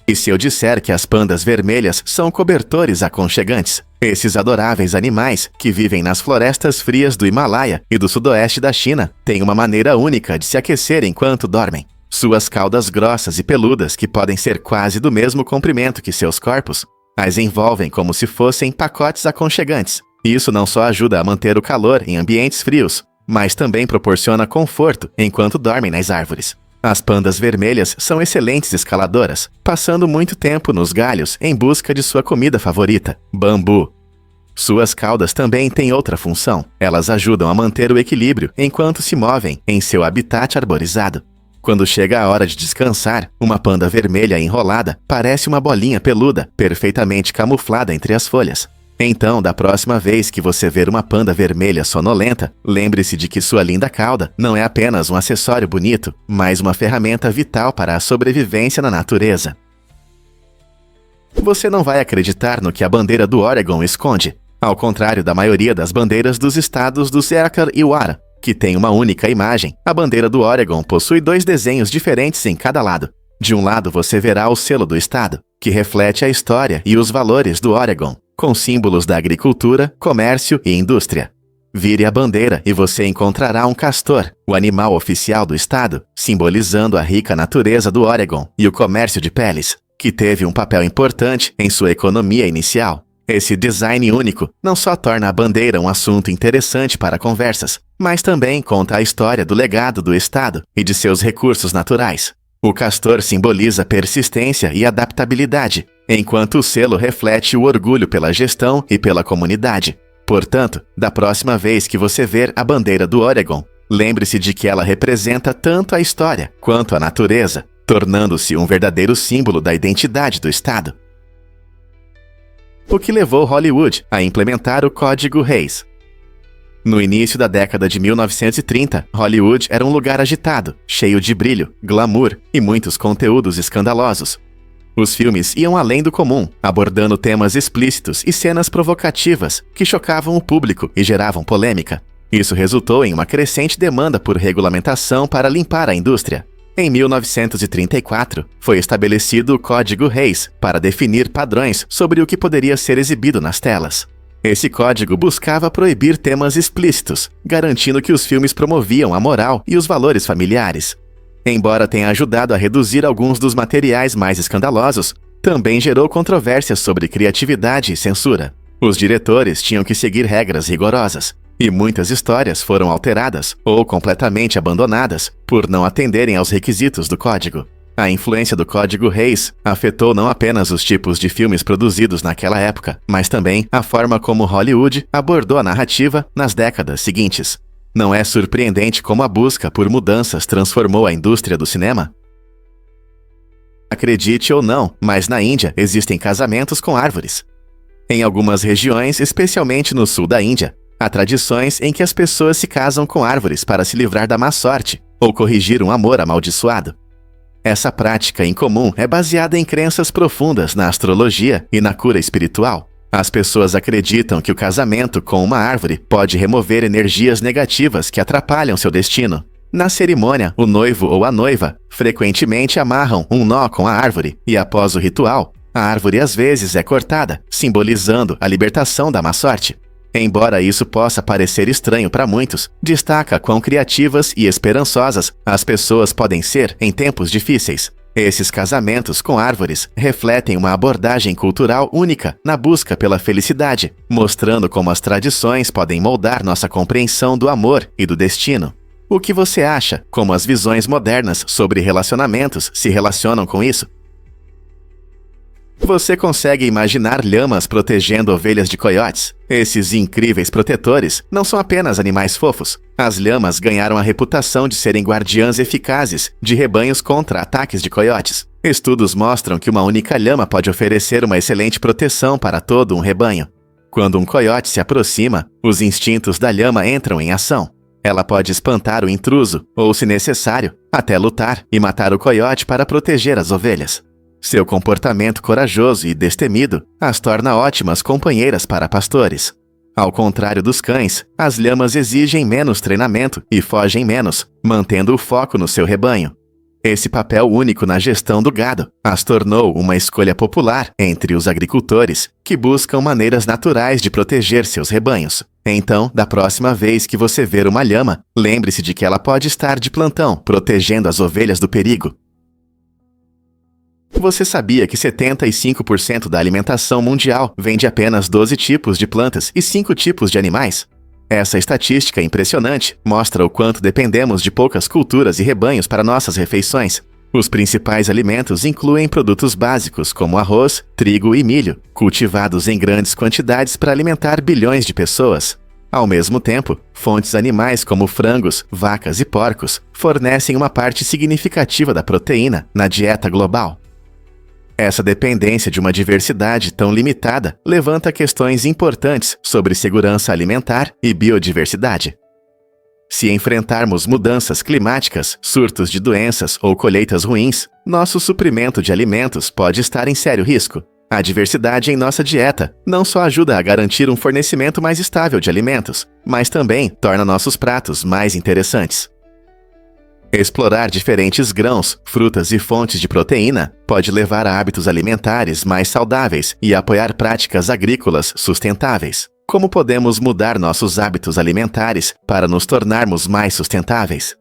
E se eu disser que as pandas vermelhas são cobertores aconchegantes? Esses adoráveis animais, que vivem nas florestas frias do Himalaia e do sudoeste da China, têm uma maneira única de se aquecer enquanto dormem. Suas caudas grossas e peludas, que podem ser quase do mesmo comprimento que seus corpos, as envolvem como se fossem pacotes aconchegantes. Isso não só ajuda a manter o calor em ambientes frios, mas também proporciona conforto enquanto dormem nas árvores. As pandas vermelhas são excelentes escaladoras, passando muito tempo nos galhos em busca de sua comida favorita, bambu. Suas caudas também têm outra função. Elas ajudam a manter o equilíbrio enquanto se movem em seu habitat arborizado. Quando chega a hora de descansar, uma panda vermelha enrolada parece uma bolinha peluda, perfeitamente camuflada entre as folhas. Então, da próxima vez que você ver uma panda vermelha sonolenta, lembre-se de que sua linda cauda não é apenas um acessório bonito, mas uma ferramenta vital para a sobrevivência na natureza. Você não vai acreditar no que a bandeira do Oregon esconde. Ao contrário da maioria das bandeiras dos estados do Cercar e Wara, que tem uma única imagem, a bandeira do Oregon possui 2 desenhos diferentes em cada lado. De um lado você verá o selo do estado, que reflete a história e os valores do Oregon, com símbolos da agricultura, comércio e indústria. Vire a bandeira e você encontrará um castor, o animal oficial do estado, simbolizando a rica natureza do Oregon e o comércio de peles, que teve um papel importante em sua economia inicial. Esse design único não só torna a bandeira um assunto interessante para conversas, mas também conta a história do legado do estado e de seus recursos naturais. O castor simboliza persistência e adaptabilidade, enquanto o selo reflete o orgulho pela gestão e pela comunidade. Portanto, da próxima vez que você ver a bandeira do Oregon, lembre-se de que ela representa tanto a história quanto a natureza, tornando-se um verdadeiro símbolo da identidade do estado. O que levou Hollywood a implementar o Código Hays? No início da década de 1930, Hollywood era um lugar agitado, cheio de brilho, glamour e muitos conteúdos escandalosos. Os filmes iam além do comum, abordando temas explícitos e cenas provocativas que chocavam o público e geravam polêmica. Isso resultou em uma crescente demanda por regulamentação para limpar a indústria. Em 1934, foi estabelecido o Código Hays para definir padrões sobre o que poderia ser exibido nas telas. Esse código buscava proibir temas explícitos, garantindo que os filmes promoviam a moral e os valores familiares. Embora tenha ajudado a reduzir alguns dos materiais mais escandalosos, também gerou controvérsias sobre criatividade e censura. Os diretores tinham que seguir regras rigorosas, e muitas histórias foram alteradas ou completamente abandonadas por não atenderem aos requisitos do código. A influência do Código Hays afetou não apenas os tipos de filmes produzidos naquela época, mas também a forma como Hollywood abordou a narrativa nas décadas seguintes. Não é surpreendente como a busca por mudanças transformou a indústria do cinema? Acredite ou não, mas na Índia existem casamentos com árvores. Em algumas regiões, especialmente no sul da Índia, há tradições em que as pessoas se casam com árvores para se livrar da má sorte ou corrigir um amor amaldiçoado. Essa prática incomum é baseada em crenças profundas na astrologia e na cura espiritual. As pessoas acreditam que o casamento com uma árvore pode remover energias negativas que atrapalham seu destino. Na cerimônia, o noivo ou a noiva frequentemente amarram um nó com a árvore e, após o ritual, a árvore às vezes é cortada, simbolizando a libertação da má sorte. Embora isso possa parecer estranho para muitos, destaca quão criativas e esperançosas as pessoas podem ser em tempos difíceis. Esses casamentos com árvores refletem uma abordagem cultural única na busca pela felicidade, mostrando como as tradições podem moldar nossa compreensão do amor e do destino. O que você acha? Como as visões modernas sobre relacionamentos se relacionam com isso? Você consegue imaginar lhamas protegendo ovelhas de coiotes? Esses incríveis protetores não são apenas animais fofos. As lhamas ganharam a reputação de serem guardiãs eficazes de rebanhos contra ataques de coiotes. Estudos mostram que uma única lhama pode oferecer uma excelente proteção para todo um rebanho. Quando um coiote se aproxima, os instintos da lhama entram em ação. Ela pode espantar o intruso, ou, se necessário, até lutar e matar o coiote para proteger as ovelhas. Seu comportamento corajoso e destemido as torna ótimas companheiras para pastores. Ao contrário dos cães, as lhamas exigem menos treinamento e fogem menos, mantendo o foco no seu rebanho. Esse papel único na gestão do gado as tornou uma escolha popular entre os agricultores que buscam maneiras naturais de proteger seus rebanhos. Então, da próxima vez que você ver uma lhama, lembre-se de que ela pode estar de plantão, protegendo as ovelhas do perigo. Você sabia que 75% da alimentação mundial vem de apenas 12 tipos de plantas e 5 tipos de animais? Essa estatística impressionante mostra o quanto dependemos de poucas culturas e rebanhos para nossas refeições. Os principais alimentos incluem produtos básicos como arroz, trigo e milho, cultivados em grandes quantidades para alimentar bilhões de pessoas. Ao mesmo tempo, fontes animais como frangos, vacas e porcos fornecem uma parte significativa da proteína na dieta global. Essa dependência de uma diversidade tão limitada levanta questões importantes sobre segurança alimentar e biodiversidade. Se enfrentarmos mudanças climáticas, surtos de doenças ou colheitas ruins, nosso suprimento de alimentos pode estar em sério risco. A diversidade em nossa dieta não só ajuda a garantir um fornecimento mais estável de alimentos, mas também torna nossos pratos mais interessantes. Explorar diferentes grãos, frutas e fontes de proteína pode levar a hábitos alimentares mais saudáveis e apoiar práticas agrícolas sustentáveis. Como podemos mudar nossos hábitos alimentares para nos tornarmos mais sustentáveis?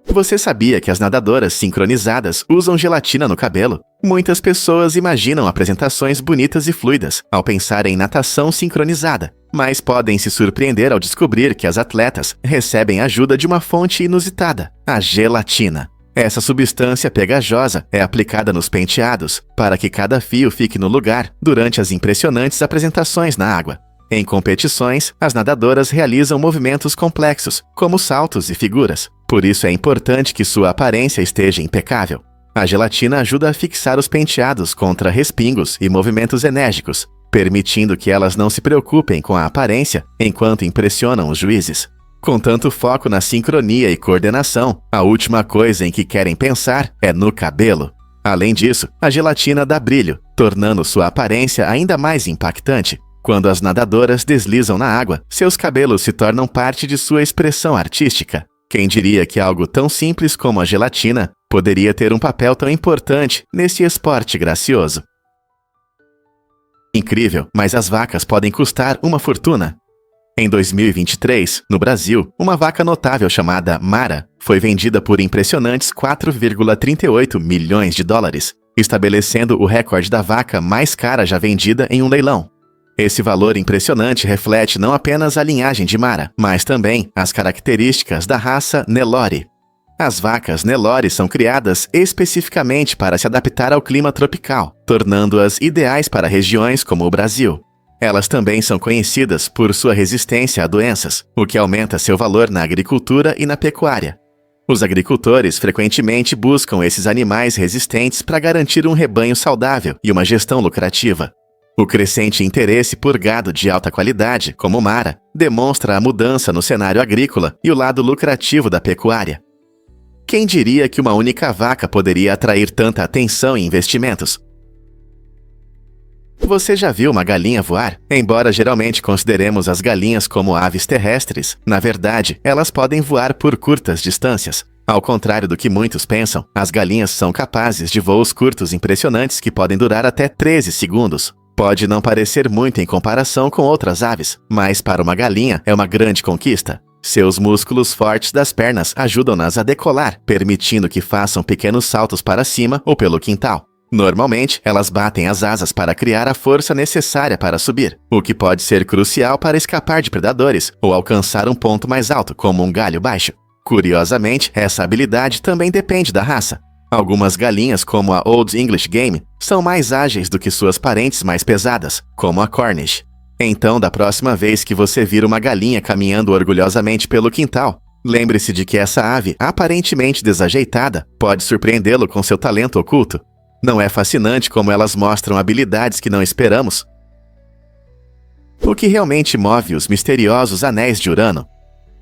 Você sabia que as nadadoras sincronizadas usam gelatina no cabelo? Muitas pessoas imaginam apresentações bonitas e fluidas ao pensar em natação sincronizada, mas podem se surpreender ao descobrir que as atletas recebem ajuda de uma fonte inusitada, a gelatina. Essa substância pegajosa é aplicada nos penteados para que cada fio fique no lugar durante as impressionantes apresentações na água. Em competições, as nadadoras realizam movimentos complexos, como saltos e figuras. Por isso é importante que sua aparência esteja impecável. A gelatina ajuda a fixar os penteados contra respingos e movimentos enérgicos, permitindo que elas não se preocupem com a aparência enquanto impressionam os juízes. Com tanto foco na sincronia e coordenação, a última coisa em que querem pensar é no cabelo. Além disso, a gelatina dá brilho, tornando sua aparência ainda mais impactante. Quando as nadadoras deslizam na água, seus cabelos se tornam parte de sua expressão artística. Quem diria que algo tão simples como a gelatina poderia ter um papel tão importante nesse esporte gracioso? Incrível, mas as vacas podem custar uma fortuna. Em 2023, no Brasil, uma vaca notável chamada Mara foi vendida por impressionantes 4,38 milhões de dólares, estabelecendo o recorde da vaca mais cara já vendida em um leilão. Esse valor impressionante reflete não apenas a linhagem de Mara, mas também as características da raça Nelore. As vacas Nelore são criadas especificamente para se adaptar ao clima tropical, tornando-as ideais para regiões como o Brasil. Elas também são conhecidas por sua resistência a doenças, o que aumenta seu valor na agricultura e na pecuária. Os agricultores frequentemente buscam esses animais resistentes para garantir um rebanho saudável e uma gestão lucrativa. O crescente interesse por gado de alta qualidade, como Mara, demonstra a mudança no cenário agrícola e o lado lucrativo da pecuária. Quem diria que uma única vaca poderia atrair tanta atenção e investimentos? Você já viu uma galinha voar? Embora geralmente consideremos as galinhas como aves terrestres, na verdade, elas podem voar por curtas distâncias. Ao contrário do que muitos pensam, as galinhas são capazes de voos curtos impressionantes que podem durar até 13 segundos. Pode não parecer muito em comparação com outras aves, mas para uma galinha é uma grande conquista. Seus músculos fortes das pernas ajudam-nas a decolar, permitindo que façam pequenos saltos para cima ou pelo quintal. Normalmente, elas batem as asas para criar a força necessária para subir, o que pode ser crucial para escapar de predadores ou alcançar um ponto mais alto, como um galho baixo. Curiosamente, essa habilidade também depende da raça. Algumas galinhas, como a Old English Game, são mais ágeis do que suas parentes mais pesadas, como a Cornish. Então, da próxima vez que você vir uma galinha caminhando orgulhosamente pelo quintal, lembre-se de que essa ave, aparentemente desajeitada, pode surpreendê-lo com seu talento oculto. Não é fascinante como elas mostram habilidades que não esperamos? O que realmente move os misteriosos anéis de Urano?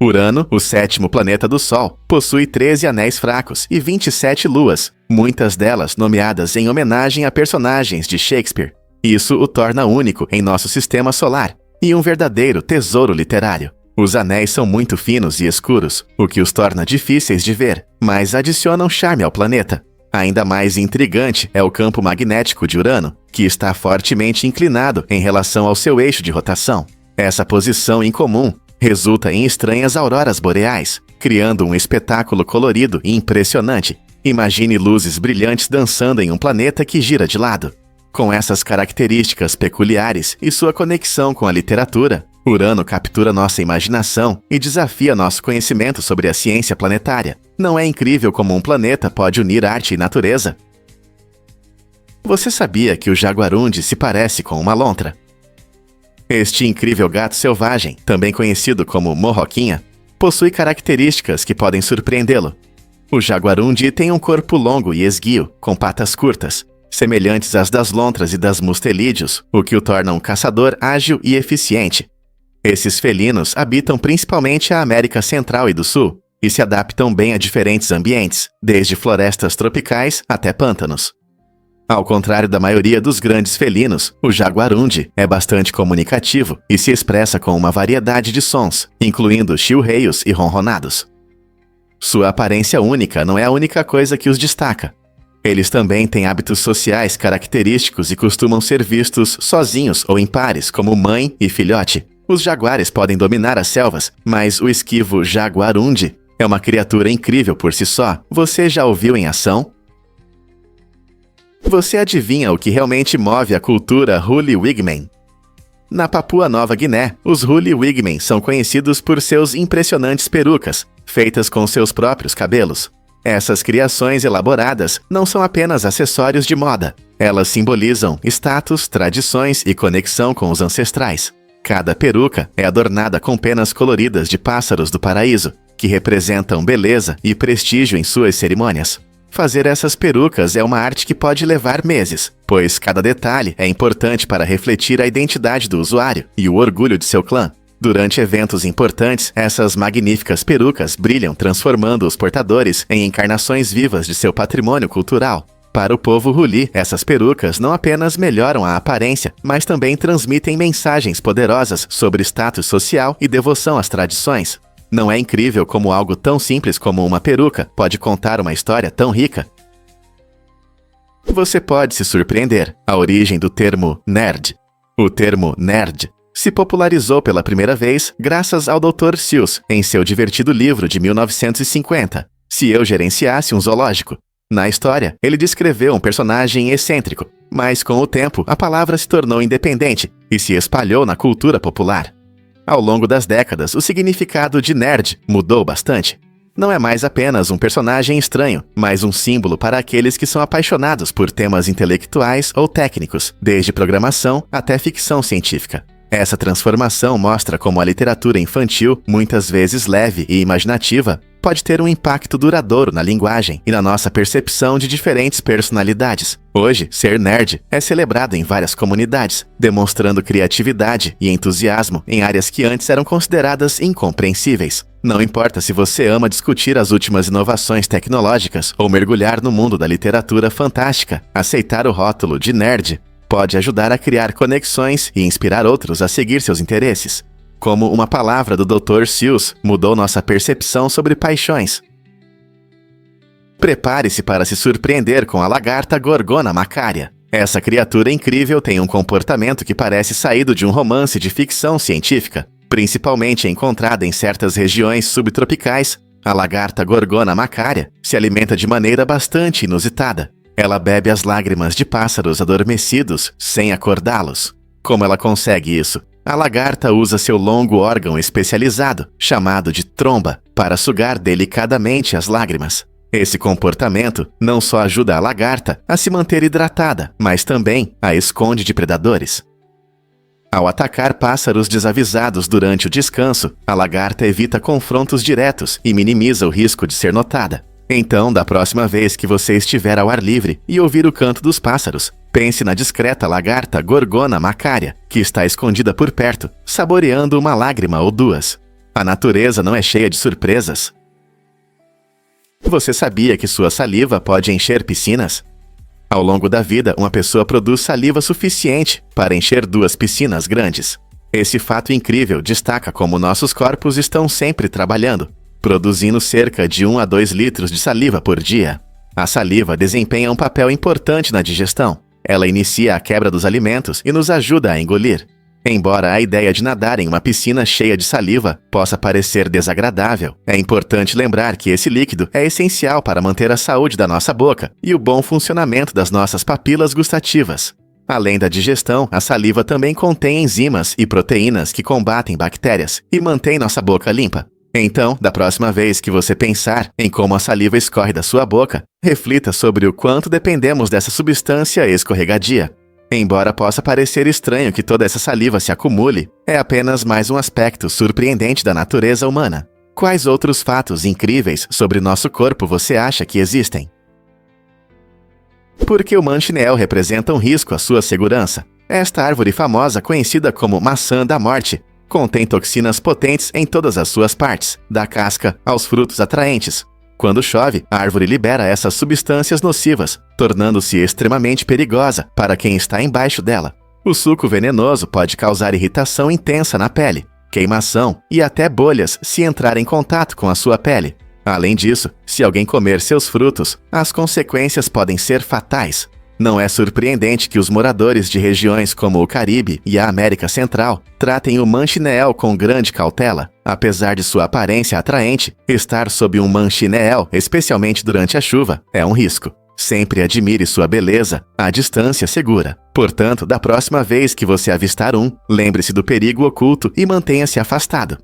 Urano, o 7º planeta do Sol, possui 13 anéis fracos e 27 luas, muitas delas nomeadas em homenagem a personagens de Shakespeare. Isso o torna único em nosso sistema solar e um verdadeiro tesouro literário. Os anéis são muito finos e escuros, o que os torna difíceis de ver, mas adicionam charme ao planeta. Ainda mais intrigante é o campo magnético de Urano, que está fortemente inclinado em relação ao seu eixo de rotação. Essa posição incomum resulta em estranhas auroras boreais, criando um espetáculo colorido e impressionante. Imagine luzes brilhantes dançando em um planeta que gira de lado. Com essas características peculiares e sua conexão com a literatura, Urano captura nossa imaginação e desafia nosso conhecimento sobre a ciência planetária. Não é incrível como um planeta pode unir arte e natureza? Você sabia que o jaguarundi se parece com uma lontra? Este incrível gato selvagem, também conhecido como morroquinha, possui características que podem surpreendê-lo. O jaguarundi tem um corpo longo e esguio, com patas curtas, semelhantes às das lontras e das mustelídeos, o que o torna um caçador ágil e eficiente. Esses felinos habitam principalmente a América Central e do Sul e se adaptam bem a diferentes ambientes, desde florestas tropicais até pântanos. Ao contrário da maioria dos grandes felinos, o jaguarundi é bastante comunicativo e se expressa com uma variedade de sons, incluindo chilreios e ronronados. Sua aparência única não é a única coisa que os destaca. Eles também têm hábitos sociais característicos e costumam ser vistos sozinhos ou em pares, como mãe e filhote. Os jaguares podem dominar as selvas, mas o esquivo jaguarundi é uma criatura incrível por si só. Você já o viu em ação? Você adivinha o que realmente move a cultura Huli-Wigman? Na Papua Nova Guiné, os Huli-Wigman são conhecidos por seus impressionantes perucas, feitas com seus próprios cabelos. Essas criações elaboradas não são apenas acessórios de moda. Elas simbolizam status, tradições e conexão com os ancestrais. Cada peruca é adornada com penas coloridas de pássaros do paraíso, que representam beleza e prestígio em suas cerimônias. Fazer essas perucas é uma arte que pode levar meses, pois cada detalhe é importante para refletir a identidade do usuário e o orgulho de seu clã. Durante eventos importantes, essas magníficas perucas brilham, transformando os portadores em encarnações vivas de seu patrimônio cultural. Para o povo Huli, essas perucas não apenas melhoram a aparência, mas também transmitem mensagens poderosas sobre status social e devoção às tradições. Não é incrível como algo tão simples como uma peruca pode contar uma história tão rica? Você pode se surpreender. A origem do termo nerd. O termo nerd se popularizou pela primeira vez graças ao Dr. Seuss em seu divertido livro de 1950, Se Eu Gerenciasse um Zoológico. Na história, ele descreveu um personagem excêntrico, mas com o tempo a palavra se tornou independente e se espalhou na cultura popular. Ao longo das décadas, o significado de nerd mudou bastante. Não é mais apenas um personagem estranho, mas um símbolo para aqueles que são apaixonados por temas intelectuais ou técnicos, desde programação até ficção científica. Essa transformação mostra como a literatura infantil, muitas vezes leve e imaginativa, pode ter um impacto duradouro na linguagem e na nossa percepção de diferentes personalidades. Hoje, ser nerd é celebrado em várias comunidades, demonstrando criatividade e entusiasmo em áreas que antes eram consideradas incompreensíveis. Não importa se você ama discutir as últimas inovações tecnológicas ou mergulhar no mundo da literatura fantástica, aceitar o rótulo de nerd pode ajudar a criar conexões e inspirar outros a seguir seus interesses. Como uma palavra do Dr. Seuss mudou nossa percepção sobre paixões. Prepare-se para se surpreender com a lagarta Gorgona macária. Essa criatura incrível tem um comportamento que parece saído de um romance de ficção científica, principalmente encontrada em certas regiões subtropicais. A lagarta Gorgona macária se alimenta de maneira bastante inusitada. Ela bebe as lágrimas de pássaros adormecidos sem acordá-los. Como ela consegue isso? A lagarta usa seu longo órgão especializado, chamado de tromba, para sugar delicadamente as lágrimas. Esse comportamento não só ajuda a lagarta a se manter hidratada, mas também a esconde de predadores. Ao atacar pássaros desavisados durante o descanso, a lagarta evita confrontos diretos e minimiza o risco de ser notada. Então, da próxima vez que você estiver ao ar livre e ouvir o canto dos pássaros, pense na discreta lagarta Gorgona macária, que está escondida por perto, saboreando uma lágrima ou duas. A natureza não é cheia de surpresas. Você sabia que sua saliva pode encher piscinas? Ao longo da vida, uma pessoa produz saliva suficiente para encher 2 piscinas grandes. Esse fato incrível destaca como nossos corpos estão sempre trabalhando, produzindo cerca de 1 a 2 litros de saliva por dia. A saliva desempenha um papel importante na digestão. Ela inicia a quebra dos alimentos e nos ajuda a engolir. Embora a ideia de nadar em uma piscina cheia de saliva possa parecer desagradável, é importante lembrar que esse líquido é essencial para manter a saúde da nossa boca e o bom funcionamento das nossas papilas gustativas. Além da digestão, a saliva também contém enzimas e proteínas que combatem bactérias e mantêm nossa boca limpa. Então, da próxima vez que você pensar em como a saliva escorre da sua boca, reflita sobre o quanto dependemos dessa substância escorregadia. Embora possa parecer estranho que toda essa saliva se acumule, é apenas mais um aspecto surpreendente da natureza humana. Quais outros fatos incríveis sobre nosso corpo você acha que existem? Por que o manchineel representa um risco à sua segurança? Esta árvore famosa, conhecida como maçã da morte, contém toxinas potentes em todas as suas partes, da casca aos frutos atraentes. Quando chove, a árvore libera essas substâncias nocivas, tornando-se extremamente perigosa para quem está embaixo dela. O suco venenoso pode causar irritação intensa na pele, queimação e até bolhas se entrar em contato com a sua pele. Além disso, se alguém comer seus frutos, as consequências podem ser fatais. Não é surpreendente que os moradores de regiões como o Caribe e a América Central tratem o manchineel com grande cautela. Apesar de sua aparência atraente, estar sob um manchineel, especialmente durante a chuva, é um risco. Sempre admire sua beleza à distância segura. Portanto, da próxima vez que você avistar um, lembre-se do perigo oculto e mantenha-se afastado.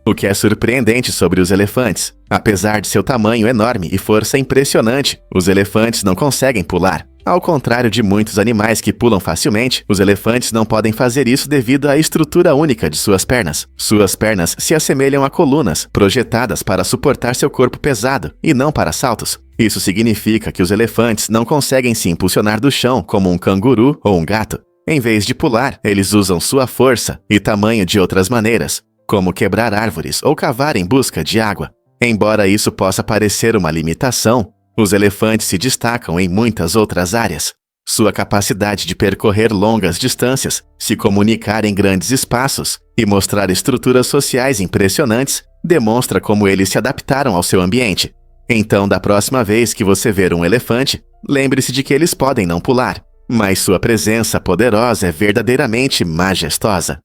O que é surpreendente sobre os elefantes? Apesar de seu tamanho enorme e força impressionante, os elefantes não conseguem pular. Ao contrário de muitos animais que pulam facilmente, os elefantes não podem fazer isso devido à estrutura única de suas pernas. Suas pernas se assemelham a colunas, projetadas para suportar seu corpo pesado, e não para saltos. Isso significa que os elefantes não conseguem se impulsionar do chão como um canguru ou um gato. Em vez de pular, eles usam sua força e tamanho de outras maneiras, como quebrar árvores ou cavar em busca de água. Embora isso possa parecer uma limitação, os elefantes se destacam em muitas outras áreas. Sua capacidade de percorrer longas distâncias, se comunicar em grandes espaços e mostrar estruturas sociais impressionantes demonstra como eles se adaptaram ao seu ambiente. Então, da próxima vez que você ver um elefante, lembre-se de que eles podem não pular, mas sua presença poderosa é verdadeiramente majestosa.